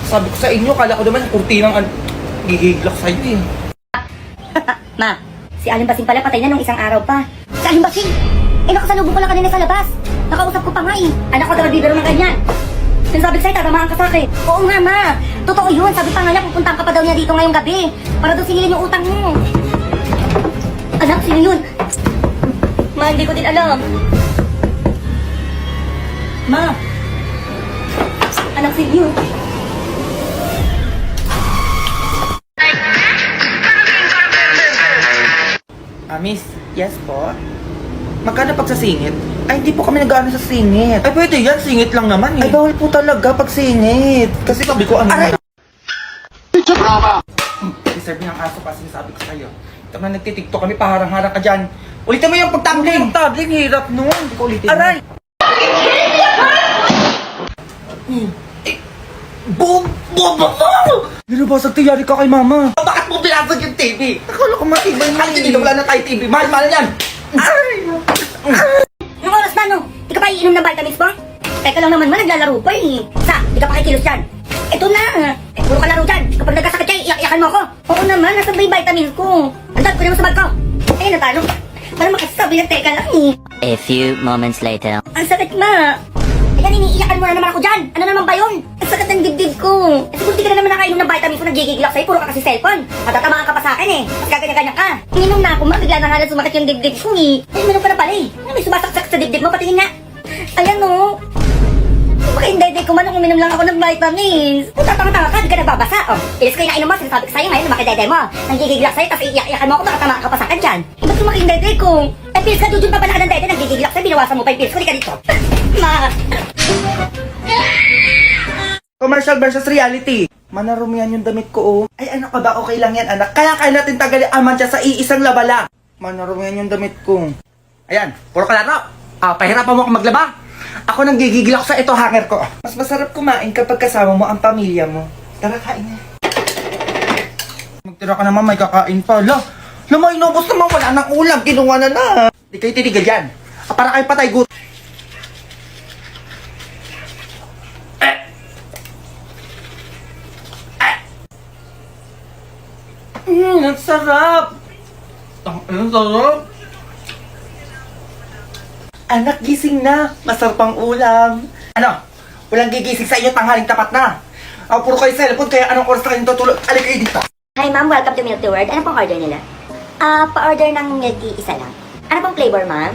Sabi ko sa inyo, kala ko naman kurtinang gigiglak sa'yo eh. Ma, si Aling Basing pala patay na nung isang araw pa. Si Aling Basing? Eh, nakasalubong ko lang kanina sa labas. Nakausap ko pa nga eh. Anak ko daw nagbibiro ng ganyan. Sinasabi ko sa'yo, tatamaan ka sa'kin. Oo nga, ma. Totoo yun. Sabi pa nga niya, pupuntahan ka pa daw niya dito ngayong gabi. Para daw singilin yung utang mo. Anak, sino yun? Ma, hindi ko din alam. Ma. Anak, sino yun? Miss, yes po? Magkano pag sa singit? Ay, hindi po kami nag-ano sa singit. Ay, pwede yan. Singit lang naman eh. Ay, bawal po talaga pag singit. Kasi sabi ko, ano na. Deserve niya ang aso pa sinasabi ko sa'yo. Ito na nagtitiktok kami, paharang-harang ka dyan. Ulitin mo yung pagtabling. Yung tabling, hirap nun. Hindi ko ulitin. Aray! Boom! Boom! Boom! Nilabasag tiyari ka kay mama. Bakit mo binasag yung TV? Akala ko matibay mo. Ay, dito wala na tayo TV. Mahal-mahal yan. Ay! Anong oras na, no? Di ka pa iinom ng vitamins mo? Teka lang naman, naglalaro pa eh. Di ka pa kikilos dyan. Ito na. Puro ka laro dyan. Kapag nagkasakit kayo, iyak-iyakan mo ako. Oo naman, nasa ba yung vitamins ko? Andad ko naman sa bag ko. Ayun, natalo. Parang makasasabi lang, teka lang eh. A few moments later. Ang sakit na. Ayan, iniiyakan mo na naman ako dyan. Ano naman ba yun? Ang sakit ng dibdib ko. Siguro di ka na naman nakainom ng vitamins ko, nagigigilak sa'yo. Puro ka kasi cellphone. Matatamaan ka pa sa akin eh. Mas gaganyan-ganyan ka. Ininom na ako, bigla na nga na sumakit yung dibdib ko eh. Ay, meron pa na pala eh. Ano, may sumasaksak sa dibdib mo? Patingin nga. Ayan o. Baka hindi ko man nung uminom lang ako ng vitamins. Kung tatanga-tanga ka, di ka nagbabasa. Ilis ko yung nainom mo, sinasabi ko sa'yo ngayon, lumaki dede mo. Nagigigilak sa'yo, tapos iiyak-iyakan mo ako, baka tamaan ka pa sa akin dyan. Ba't lumaki yung dede ko? Eh, pills ka, Jujun, pa pala ka ng dede, nagigigilak sa'yo, binawasan mo pa yung pills ko, di ka dito. Ma. Commercial versus reality. Manarumihan yung damit ko, oh. Ay, anak ka ba? Okay lang yan, anak. Kaya natin tagali aman siya sa iisang labala. Manarumihan yung damit ko. Ayan, puro kalaro. Pahirapan mo ako maglaba. Ako nang gigigil ako sa ito hanger ko. Mas masarap kumain kapag kasama mo ang pamilya mo. Tara, kain na. Magtira ka naman, may kakain pa. May inubos naman, wala nang ulam. Kinuha na na. Di kayo tinigal dyan. Para kayo patay gut. Ang sarap! Ang sarap! Anak, gising na! Masarap ang ulam! Ano? Walang gigising sa inyo, tanghaling tapat na! Puro kayo cellphone, kaya anong oras na kayo tutulog? Alik kayo dito! Hi ma'am, welcome to Milk Tea World. Ano pong order nila? Pa-order ng milk tea, isa lang. Ano pong flavor, ma'am?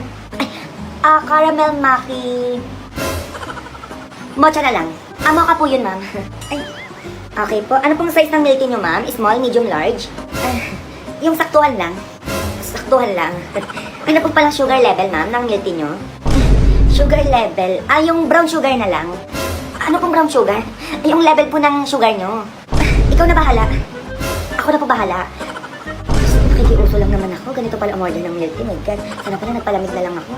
Caramel maki... Mocha na lang. Mocha po yun, ma'am. Ay, okay po. Ano pong size ng milk tea nyo, ma'am? Small, medium, large? Yung saktuhan lang. Saktuhan lang. Ano po palang sugar level, ma'am, ng milk tea nyo? Sugar level? Yung brown sugar na lang. Ano pong brown sugar? Yung level po ng sugar nyo. Ikaw na bahala. Ako na po bahala. Nakikiuso lang naman ako. Ganito pala ang order ng milk tea. My God. Sana pala nagpalamig na lang ako.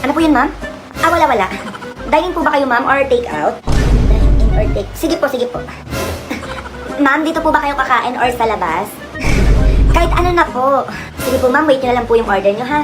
Ano po yun, ma'am? Wala. Dine-in po ba kayo, ma'am? Or take out? Dine-in or take... Sige po. Ma'am, dito po ba kayo kakain or sa labas? Kahit ano na po. Sige po, ma'am. Wait nyo na lang po yung order nyo, ha?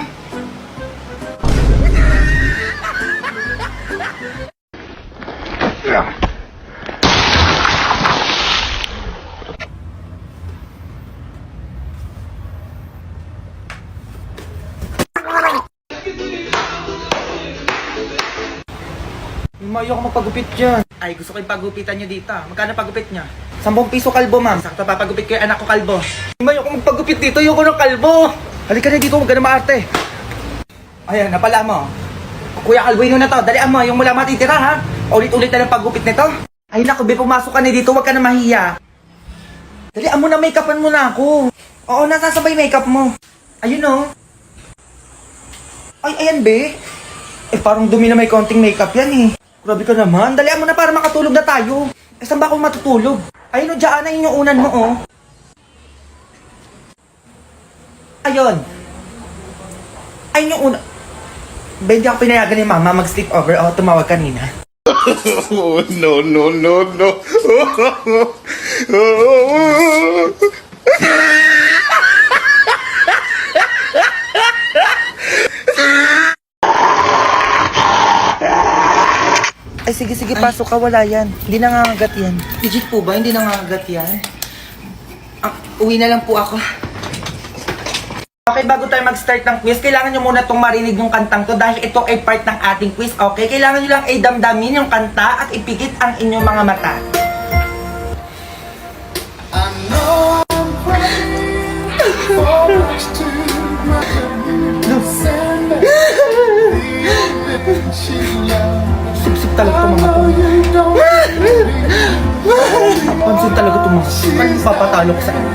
Mayo ako magpagupit dyan. Ay, gusto ko yung pagupitan nyo dito. Magkano pagupit niya? 10 piso kalbo, ma'am. Sakto papagupit ko yung anak ko kalbo. Mayo ako magpagupit dito. Yung ng kalbo. Halika na dito, huwag ka na maarte. Ayan, napala mo. Kuya Kalbo, yun na to. Dalian mo, yung mula matitira, ha? Ulit-ulit na ng paggupit nito. Ay, naku, be, pumasok ka na dito. Huwag ka na mahiya. Dalian mo na, make-upan mo na ako. Oo, nasasabay make-up mo. Ayun, oh. Ay, ayan, be. Parang dumi na may konting makeup yan, eh. Grabe ka naman. Dalian mo na para makatulog na tayo. Saan ba ako matutulog? Ayun, o, dyan na yung unan mo, oh. Ayun. Ayun yung unan. Ba, hindi ako pinayagan ni Mama mag-sleep over o tumawag kanina. Oh, no, no, no, no. Ay, sige, pasok ka. Wala yan. Hindi nangangagat yan. Legit po ba? Hindi nangangagat yan? Uwi na lang po ako. Okay, bago tayo mag-start ng quiz, kailangan nyo muna itong marinig yung kantang to dahil ito ay part ng ating quiz, okay? Kailangan nyo lang ay damdamin yung kanta at ipikit ang inyong mga mata. Sip-sip talaga itong mga to. Pansin talaga itong mga to. Papatalo ko sa inyo.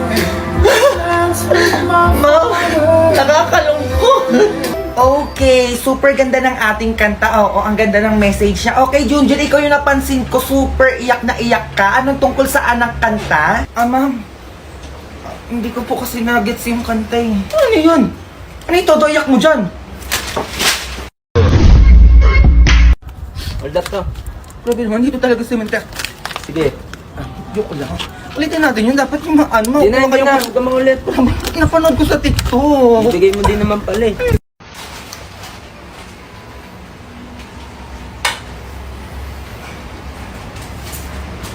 Ma, nakakalungkot. Okay, super ganda ng ating kanta. Oo, ang ganda ng message niya. Okay, Junjun, ikaw yung napansin ko, super iyak na iyak ka. Anong tungkol sa anak kanta? Ma'am, hindi ko po kasi nagets yung kanta eh. Ano yun? Ano yung todo iyak mo dyan? Hold up to. Grabe naman, dito talaga simenter. Sige. Joke lang. Ulitin natin yun. Dapat yung ano. Hindi na, huwag ka mangulit. Napanood ko sa TikTok. Ibigay mo din naman pala eh.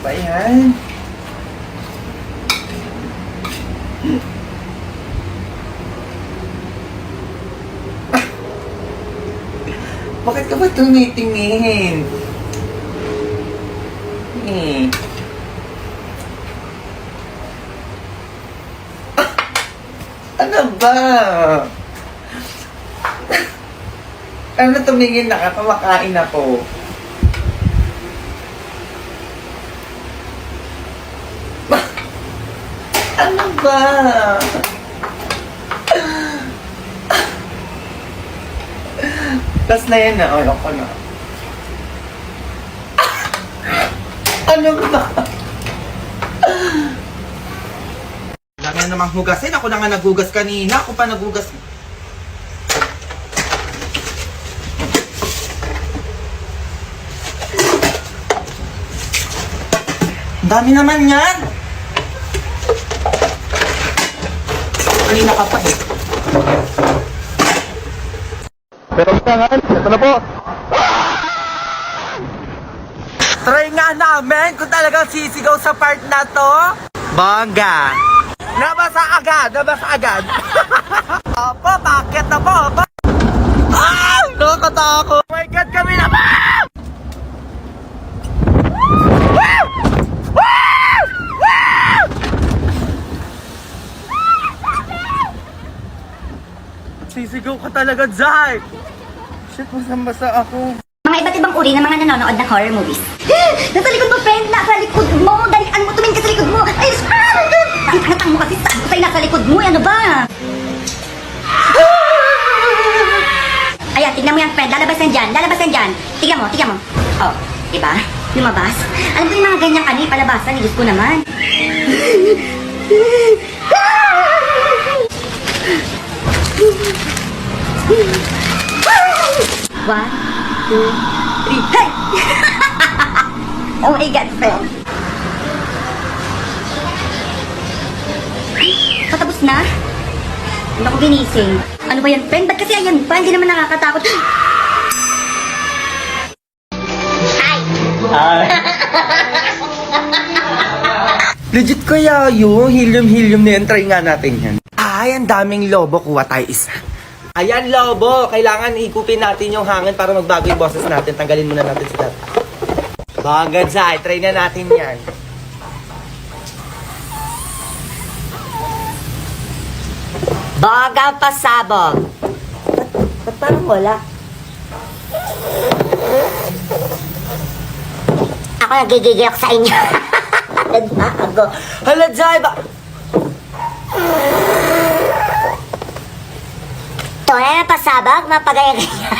Ba yan? Bakit ka ba tumitingin? Ano ba? Ano tumingin na ka? Kumakain ako. Ano ba? Tas na yan na. Ayoko ko na. Ano ba? Dami na namang hugasin. Ako na nga naghugas kanina. Ako pa naghugas. Dami naman yan. Kanina ka pa eh. Pero usahan, ito na po. Try nga namin kung talagang sisigaw sa part na to. Bongga. Nabasa agad. Opo, bakit na po? Opo. Ah! Nakakatakot. Oh my God, kami na ba? Woo! Woo! Woo! Sisigaw ka talaga, Zay. Shit, basang-basa ako. Mga iba't ibang uri ng mga nanonood ng horror movies. Nasa likod mo, friend! Nasa likod mo! Dalian mo! Tumingin ka sa likod mo! Ay, ang tangatang mo kasi saan ko sa'yo nasa likod mo! Ano ba? Ayan, tignan mo yan, friend. Lalabas yan dyan. Tignan mo. Oh, diba? Lumabas. Alam ko yung mga ganyang ano, palabasan. Diyos ko naman. One, two, three. Hey! Oh my God, friend. Patapos na? Hindi ako ginising. Ano ba yan, friend? Ba't kasi ayan pa? Hindi naman nakakatakot. Legit kaya yun, helium na yan. Try nga natin yan. Ay, ang daming lobo. Kuha tayo isa. Ayan, lobo. Kailangan ikupin natin yung hangin para magbago yung boses natin. Tanggalin muna natin sila. Bagad, Zay. Try na natin yan. Bagang pasabog. Ba't parang wala? Ako nagigigil ako sa inyo. Nagbago. Hala, Zay, ba? Tunay na pasabag, mapagaya-gaya.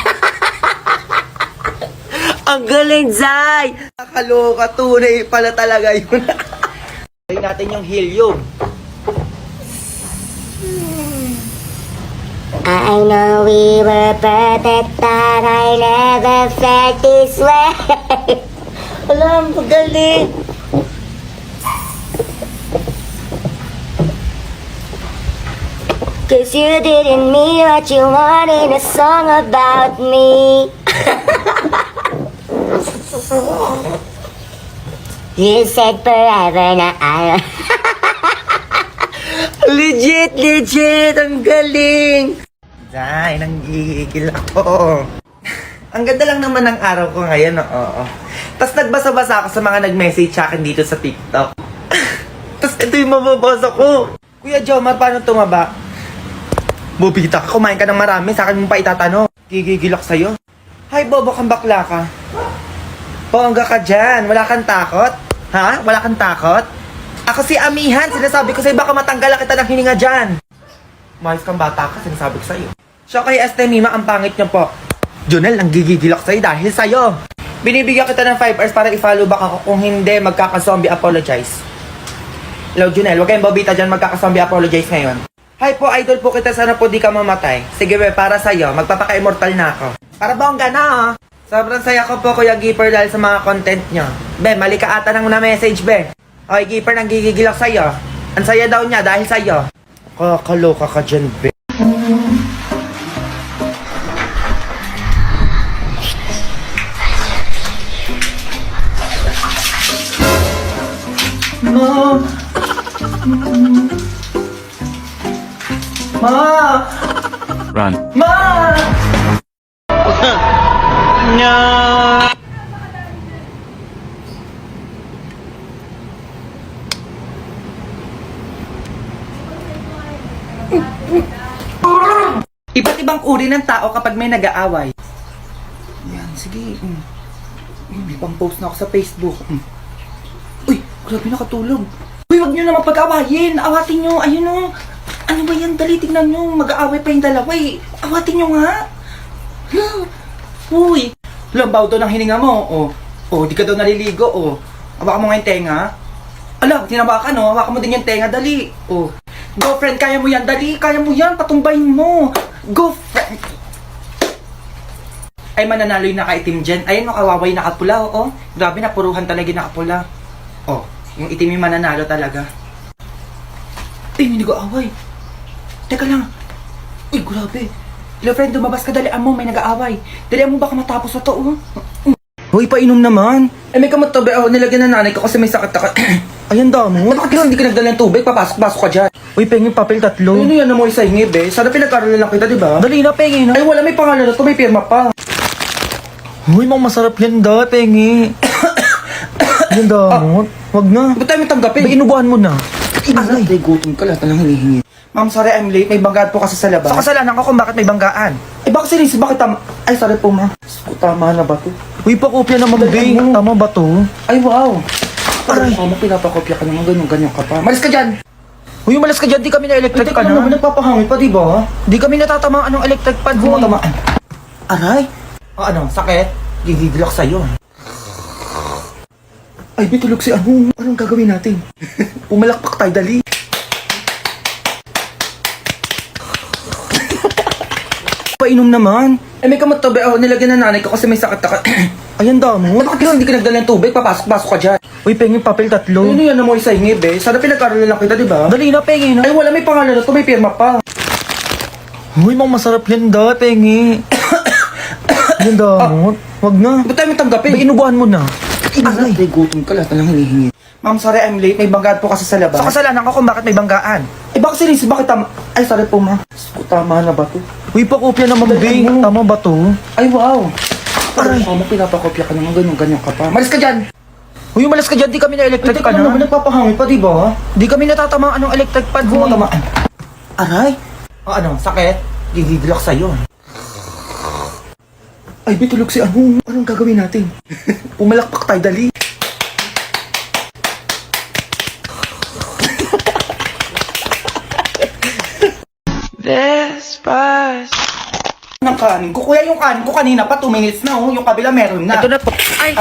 Ang galing, Zay! Nakaloka, tunay pala talaga yun. Try natin yung helium. I know we were perfect, but I never felt this way. Alam, magaling. Cause you didn't mean what you want in a song about me. You said forever na I... Legit. Ang galing. Ay, nanggigigil ako. Ang ganda lang naman ng araw ko ngayon, oo. Tapos nagbasa-basa ako sa mga nag-message sa akin dito sa TikTok. Tapos ito yung mababasa ko. Kuya Jomar, paano tumaba? Bubita ka, kumain ka ng marami, sa akin mo pa itatanong. Gigigil ako sa'yo. Hay, bobo kang bakla ka. Bongga ka dyan, wala kang takot? Ha? Wala kang takot? Ako si Amihan, sinasabi ko sa'yo, baka matanggal kita ng hininga dyan. Mayos kang bata ka, sinasabi ko sa'yo. So kay Este Mima, ang pangit niyo po. Junel, nanggigigil ako sa'yo dahil sa'yo. Binibigyan kita ng 5 hours para i-follow back ako. Kung hindi, magkaka-zombie apologize. Hello, Junel, huwag kayong babita dyan, magkaka-zombie apologize ngayon. Hi po, idol po kita, sana po di ka mamatay. Sige be, para sa'yo, magpapaka-immortal na ako. Para bongga na oh. Sobrang saya ko po, Kuya Gipper, dahil sa mga content nyo. Be, mali ka ata ng na-message, be. Oy, Gipper, nanggigigil ako sa'yo. Ang saya daw niya dahil sa'yo. Kakaloka ka dyan, be. Ma! Run. Ma! Iba't ibang uri ng tao kapag may nag-aaway. Yan, sige. May pang-post na ako sa Facebook. Uy, grabe nakatulog. Uy, wag nyo naman pag-awayin. Awatin nyo, ayun o. Ano ba yan? Dali, tignan nyo. Mag-aaway pa yung dalawa eh. Awatin nyo nga. Uy. Lambaw daw ng hininga mo. Di ka daw naliligo. Hawakan mo nga yung tenga. Ala, tinabakan o. Hawakan mo din yung tenga. Dali. Go friend, kaya mo yan. Dali, kaya mo yan. Patumbayin mo. Go friend. Ay, mananalo yung nakaitim dyan. Ayun, nakawaway nakapula. Grabe, napuruhan talaga yung nakapula. Yung itim yung mananalo talaga. Ay, hindi ko away. Teka lang. Uy, grabe. Hello friend, dumabas ka, dalian mo, may nag-aaway. Dalian mo baka matapos na to, Hoy, painom naman. May kamot to, nilagyan na nanay ko kasi may sakit ako. Ayan daw mo. Bakit kasi hindi ka nagdala ng tubig? Papasok-pasok ka dyan. Uy, pengin papel 3. Ano yan na mo isa hingi, be? Sana pinag-aralan lang kita, di ba? Dali na, pengin. Ay, wala, may pangalan na to, may pirma pa. Uy, masarap yan daw, pengi. Yan daw mo. Wag na. Ba't tayo may tanggapin? Ba, inubuhan mo na. Aray, gutom ka, lahat na lang hinihingi. Ma'am, sorry, I'm late. May banggaan po kasi sa labas. So, kasalanan ko kung bakit may banggaan. Bakit sinis? Bakit Ay, sorry po, ma. Tama na ba to? Uy, pakopya naman, Bing. Tama ba to? Ay, wow. Aray, mo, pinapakopya ka naman. Ganyan ka pa. Malis ka dyan. Uy, malis ka dyan. Di kami na-electric ka na. Naman, nagpapahangin pa, di ba? Di kami natatamaan ng electric pan. Matamaan. Aray. Ano, sakit? Gigigil ako sa'yo. Ay, bitulog si ano. Anong gagawin natin? Pumalakpak tayo, dali. Painom naman. May kamot to, nilagyan na nanay ko kasi may sakit ako. Ayan daw mo. Bakit kasi hindi ka nagdala ng tubig? Papasok-pasok ka dyan. Uy, pengin papel 3. Ano yan na mo isa hingi, be? Sana pinag-aralan lang kita, di ba? Dali na, pengin. Ay, wala, may pangalan na to, may pirma pa. Uy, masarap yan daw, pengi. Yan daw mo. Wag na. Ba't tayo may tanggapin? Ba, inubuhan mo na. Aray, gutom ka, lahat na lang hinihingi. Ma'am, sorry, I'm late. May banggaan po kasi sa labas. So, kasalanan ko kung bakit may banggaan. Bakit sinis? Bakit Ay, sorry po, ma. Tama na ba to? Uy, pakopya naman, Bing. Tama ba to? Ay, wow. Aray, mo, pinapakopya ka naman. Ganyan ka pa. Malis ka dyan. Uy, malis ka dyan. Di kami na-electric ka na. Naman, nagpapahangin pa, di ba? Di kami natatamaan ng electric pan. Matamaan. Aray. Ano, sakit? Gigigil ako sa'yo. Ay, bitulog si ano. Anong gagawin natin? Pumalakpak tayo, dali. Ng kanin ko. Kuya, yung kanin ko kanina pa 2 minutes na, Yung kabila meron na. Ito na po. Ay!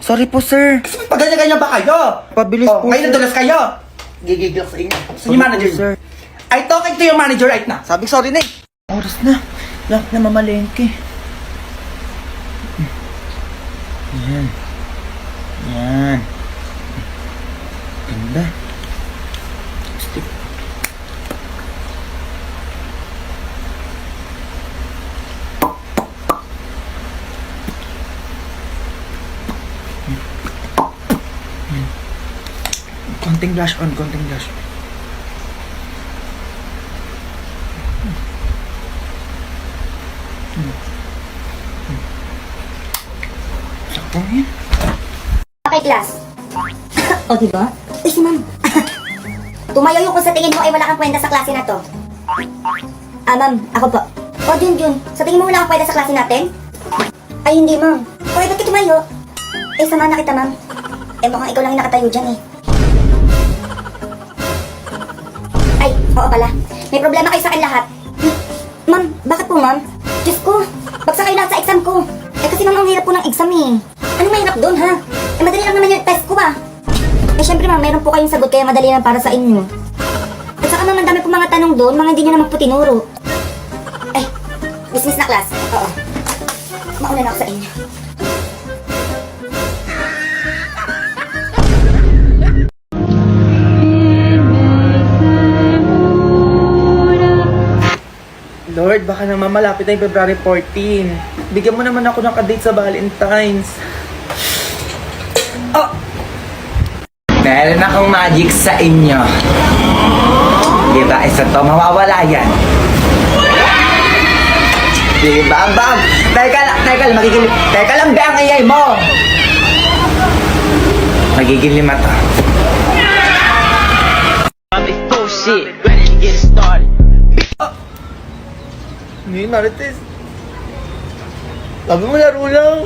Sorry po, sir. Kasi pag ganyan ba kayo? Pabilis po, ngayon nadulas kayo. Gigigil ako sa inyo. Sa inyo, manager. Sir. I talking to your manager right now. Sabi sorry na eh. Oras na. Lang na mamalengke. Yan. Yan. Ganda. Stick. Konting blush on, konting blush on. Sakto yan. Okay, class. O, diba? Uy, si ma'am. Tumayo yung kung sa tingin mo ay wala kang kwenta sa klase na to. Ah, ma'am, ako po. O, Junjun, sa tingin mo wala kang kwenta sa klase natin? Ay, hindi, ma'am. O, ba't ka tumayo? Eh, sama na kita, ma'am. Eh, mukhang ikaw lang yung nakatayo dyan, eh. Ay, oo pala. May problema kayo sa akin lahat. Ma'am, bakit po, ma'am? Diyos ko, bagsak kayo lahat sa exam ko. Eh, kasi ma'am, ang hirap po ng exam, eh. Anong mahirap doon, ha? Eh, madali lang naman yung test ko, ah. Eh, syempre, ma'am, meron po kayong sagot kaya madali lang para sa inyo. At saka, ma'am, ang dami po mga tanong doon, mga hindi nyo naman po tinuro. Ay, dismiss na class. Oo. Mauna na ako sa inyo. Lord, baka naman malapit na yung February 14. Bigyan mo naman ako ng kadate sa Valentine's. Oh! Meron akong magic sa inyo. Diba? Isa to, mawawala yan. Diba, bang? Teka lang, magiging... Teka lang, be, ang iyay mo! Magiging 5 to. Hindi, Marites. Sabi mo, laro lang.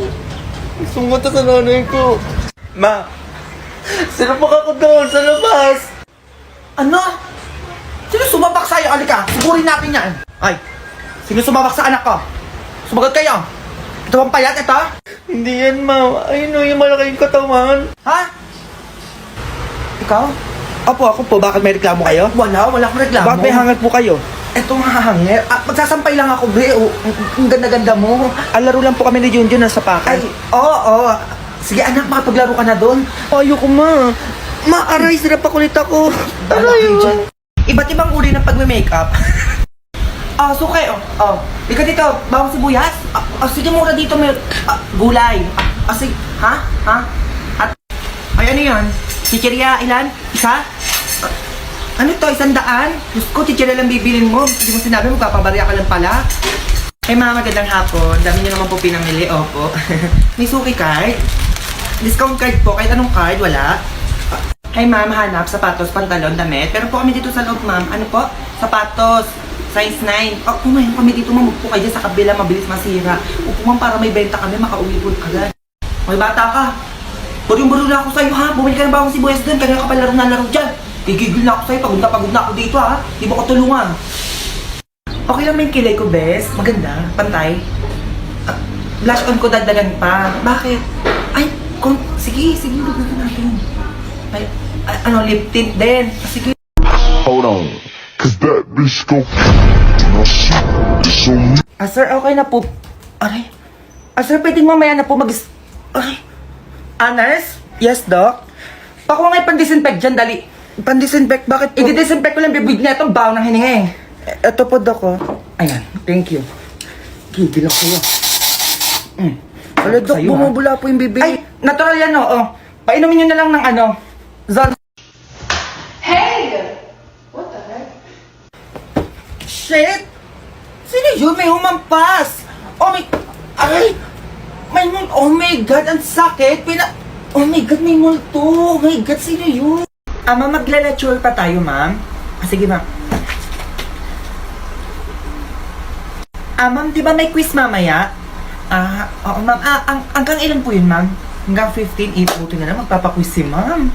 Sungot sa nanay ko. Ma, sinapak ako doon sa labas. Ano? Sino sumabak sa'yo? Alika, sugurin natin yan. Ay, sino sumabak sa anak ko? Sumagot kayo. Ito bang payat, ito? Hindi yan, ma. Ayun o, yung malaking katawan. Ha? Ikaw? Apo, ako po. Bakit may reklamo kayo? Wala akong reklamo. Bakit may hangat po kayo? Eto nga hangir. Magsasampay lang ako, bre. Oh, ang ganda-ganda mo. Laro lang po kami ni Junjun nasa pakan. Ay, oo. Sige anak, makapaglaro ka na doon. Ayoko, ma. Ma, sila pa kulit ako. Aray, iba't ibang uri ng pagme-makeup. Suke, Ika dito, bawang sibuyas. Sige, mura dito, may gulay. Sige, ha? At, ay, ano yan? Chicheria, ilan? Isa? Ano to, 100? Diyos ko, chicheria lang bibilin mo. Hindi mo sinabi, magpapabarya ka lang pala. Ay, mga magandang hapon. Dami niyo naman po pinamili, opo. May suki card. Discount card po, kahit anong card, wala. Hi ma'am, hanap, sapatos, pantalon, damit. Pero po kami dito sa loob, ma'am. Ano po? Sapatos, size 9. Kumain kami dito, ma'am. Upo kayo sa kabila, mabilis masira. Upo, ma'am, para may benta kami, makauwi po agad. May bata ka. Buryong-buryo na ako sa'yo, ha? Bumili ka ng bawang sibuyas doon. Kanina ka pa laro na laro dyan. Gigigil na ako sa'yo. Pagod na ako dito, ha? Di mo ko tulungan. Okay lang ba yung kilay ko, bes? Maganda. Pantay. Blush on ko dagdagan pa. Bakit? Ay, sige, dagdagan natin. Ay, lip tint din. Sige. Hold on, cause that bitch go. It's so Sir, okay na po. Aray. Sir, pwedeng mamaya na po Aray. Nurse? Yes, doc? Pakuha nga yung pan-disinfect dyan, dali. Pan-disinfect, bakit po? I-disinfect ko lang bibig na itong baho ng hininga eh. Ito po, Dok, oh. Ayan, thank you. Gigil ako sa'yo. Wala, Dok, Sa'yo, bumubula po yung bibig. Ay, natural yan, oo. Painumin nyo na lang ng Zon. Shit! Sino yun? May humampas! Aray! Oh my God, ang sakit! Oh my God, may multo! Oh my God, sino yun? Ma'am, magla-lecture pa tayo, ma'am. Sige, ma'am. Ma'am, di ba may quiz mamaya? Oo, ma'am. Hanggang ilan po yun, ma'am? Hanggang 15, 8, buti na lang magpapaquiz si ma'am.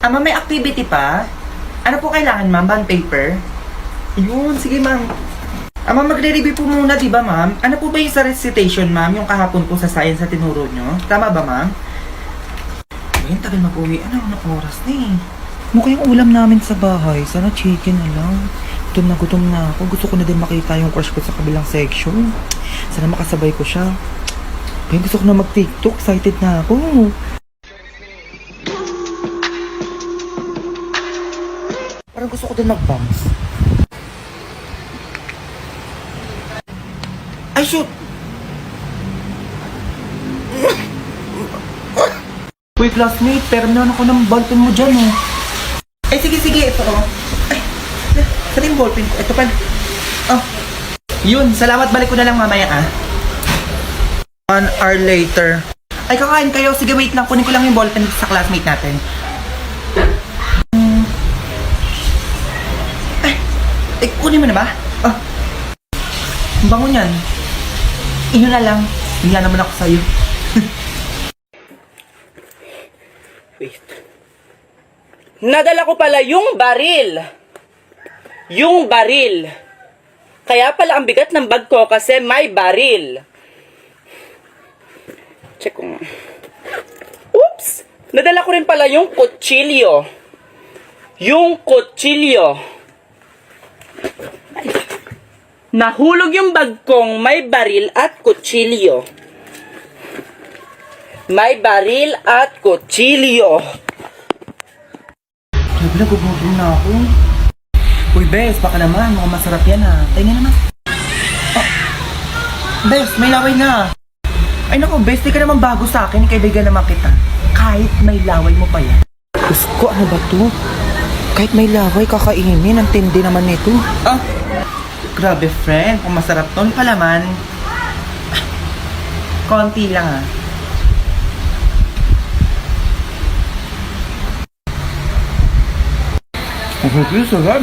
Ma'am, may activity pa? Ano po kailangan, ma'am? Bond paper? Yun, sige, ma'am. Ma'am, magre-review po muna, di ba, ma'am? Ano po ba yung sa recitation, ma'am? Yung kahapon po sa science na tinuro nyo? Tama ba, ma'am? Ayun, tagal mag-uwi. Anong oras na eh? Mukhang ulam namin sa bahay. Sana chicken na lang. Gutom na ako. Gusto ko na din makita yung crush ko sa kabilang section. Sana makasabay ko siya. Ay, gusto ko na mag-TikTok. Excited na ako. Parang gusto ko din mag-bounce. Ay, shoot! Uy, classmate, pero meron ako ng ballpen mo dyan, eh. Eh, sige, ito, oh. Ay, saan yung ballpen ko? Ito pa. Oh. Yun, salamat. Balik ko na lang mamaya, ah. 1 hour later. Ay, kakain kayo. Sige, wait lang. Kunin ko lang yung ballpen sa classmate natin. Ay, kunin mo na ba? Ah. Ang bango niyan. Inyo na lang. Hiya naman ako sa'yo. Wait. Nadala ko pala yung baril. Yung baril. Kaya pala ang bigat ng bag ko kasi may baril. Check ko nga. Oops! Nadala ko rin pala yung kutsilyo. Yung kutsilyo. Ay. Nahulog yung bag kong may baril at kutsilyo. May baril at kutsilyo. Grabe na, gugutom na ako. Uy, Bes, baka naman. Mukhang masarap yan, ha. Tingnan naman. Oh. Bes, may laway na. Ay naku, Bes, di ka naman bago sa akin. Kaibigan naman kita. Kahit may laway mo pa yan. Diyos ko, ano ba to? Kahit may laway, kakainin. Ang tindi naman nito. Ah, grabe, friend. Kung masarap to, palaman. Konti lang, ha. Ang sarap.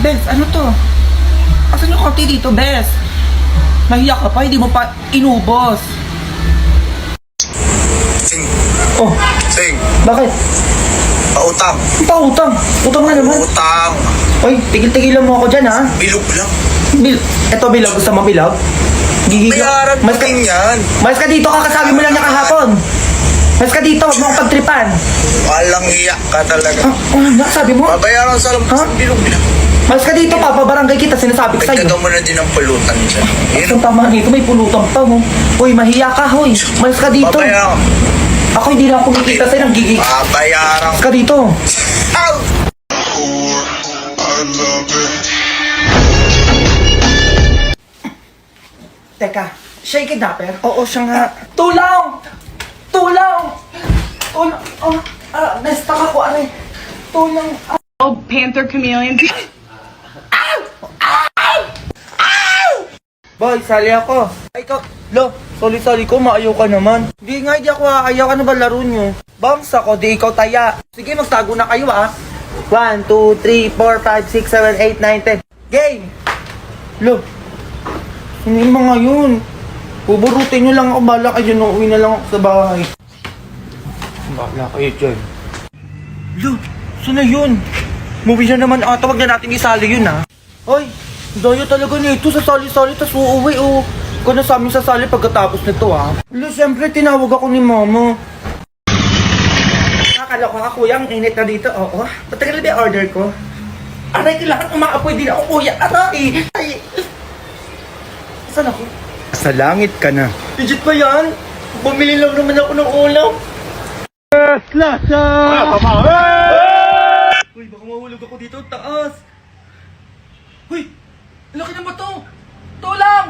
Bes, ano to? Asan yung konti dito, Bes? Nahiya ka pa, hindi mo pa inubos. Sing. Oh, Sing. bakit? Pautang. Pautang. Utang na naman. Utang. Oy, tigil-tigilan mo ako dyan, ha? Bilog lang. Eto bilog, gusto mo bilog? Gigigil. Bayaran mo din yan. Mas ka dito, kakasabi mo lang niya kahapon. Mas ka dito, huwag mo akong pagtripan. Walang hiyak ka talaga. Sabi mo? Babayaran sa lampas ng bilog lang. Mas ka dito, papabarangay kita, sinasabi ko sa'yo. Nagtagaw mo na din ang pulutan dyan. Ang tama nito, may pulutan pa mo. Uy, mahiya ka, hoy. Mas ka dito. Babayaran. Ako hindi lang kumikita sa'yo ng gigig. Babayaran. Mas ka dito. Ow! Teka, shake it dapper? Oo, siya nga. Tulong! Tulong! Tulong! Oh, na-stuck ako, aray. Tulong! Panther chameleon. Boy, sali ako. Ay, ikaw, lo, soli-soli ko, maayaw ka naman. Hindi nga, hindi ako aayaw. Ano ba laro nyo? Bangs ako, di ikaw taya. Sige, magtago na kayo, ah. 1, 2, 3, 4, 5, 6, 7, 8, 9, 10. Game! Lo, ano yung mga yun? Buburutin nyo lang ako, bala kayo nung uwi na lang ako sa bahay. Bala kayo dyan. Lo, saan na yun? Movie na naman ata, wag na natin isali yun, ha? Hoy, daya talaga nito, sasali-sali, tas uuwi, oh. Ikaw na sa amin sasali pagkatapos nito, ha? Lo, siyempre, tinawag ako ni mama. Akala ko nga, kuya, ang init na dito, oo. Patagal na ba yung order ko? Aray, kailangan umaapoy din ako, kuya. Aray! Ay! Saan ako? Sa langit ka na. Legit ba yan? Bumili lang naman ako ng ulam. Uy, baka mahulog ako dito, taas. Uy, laki ng bato. Tulang!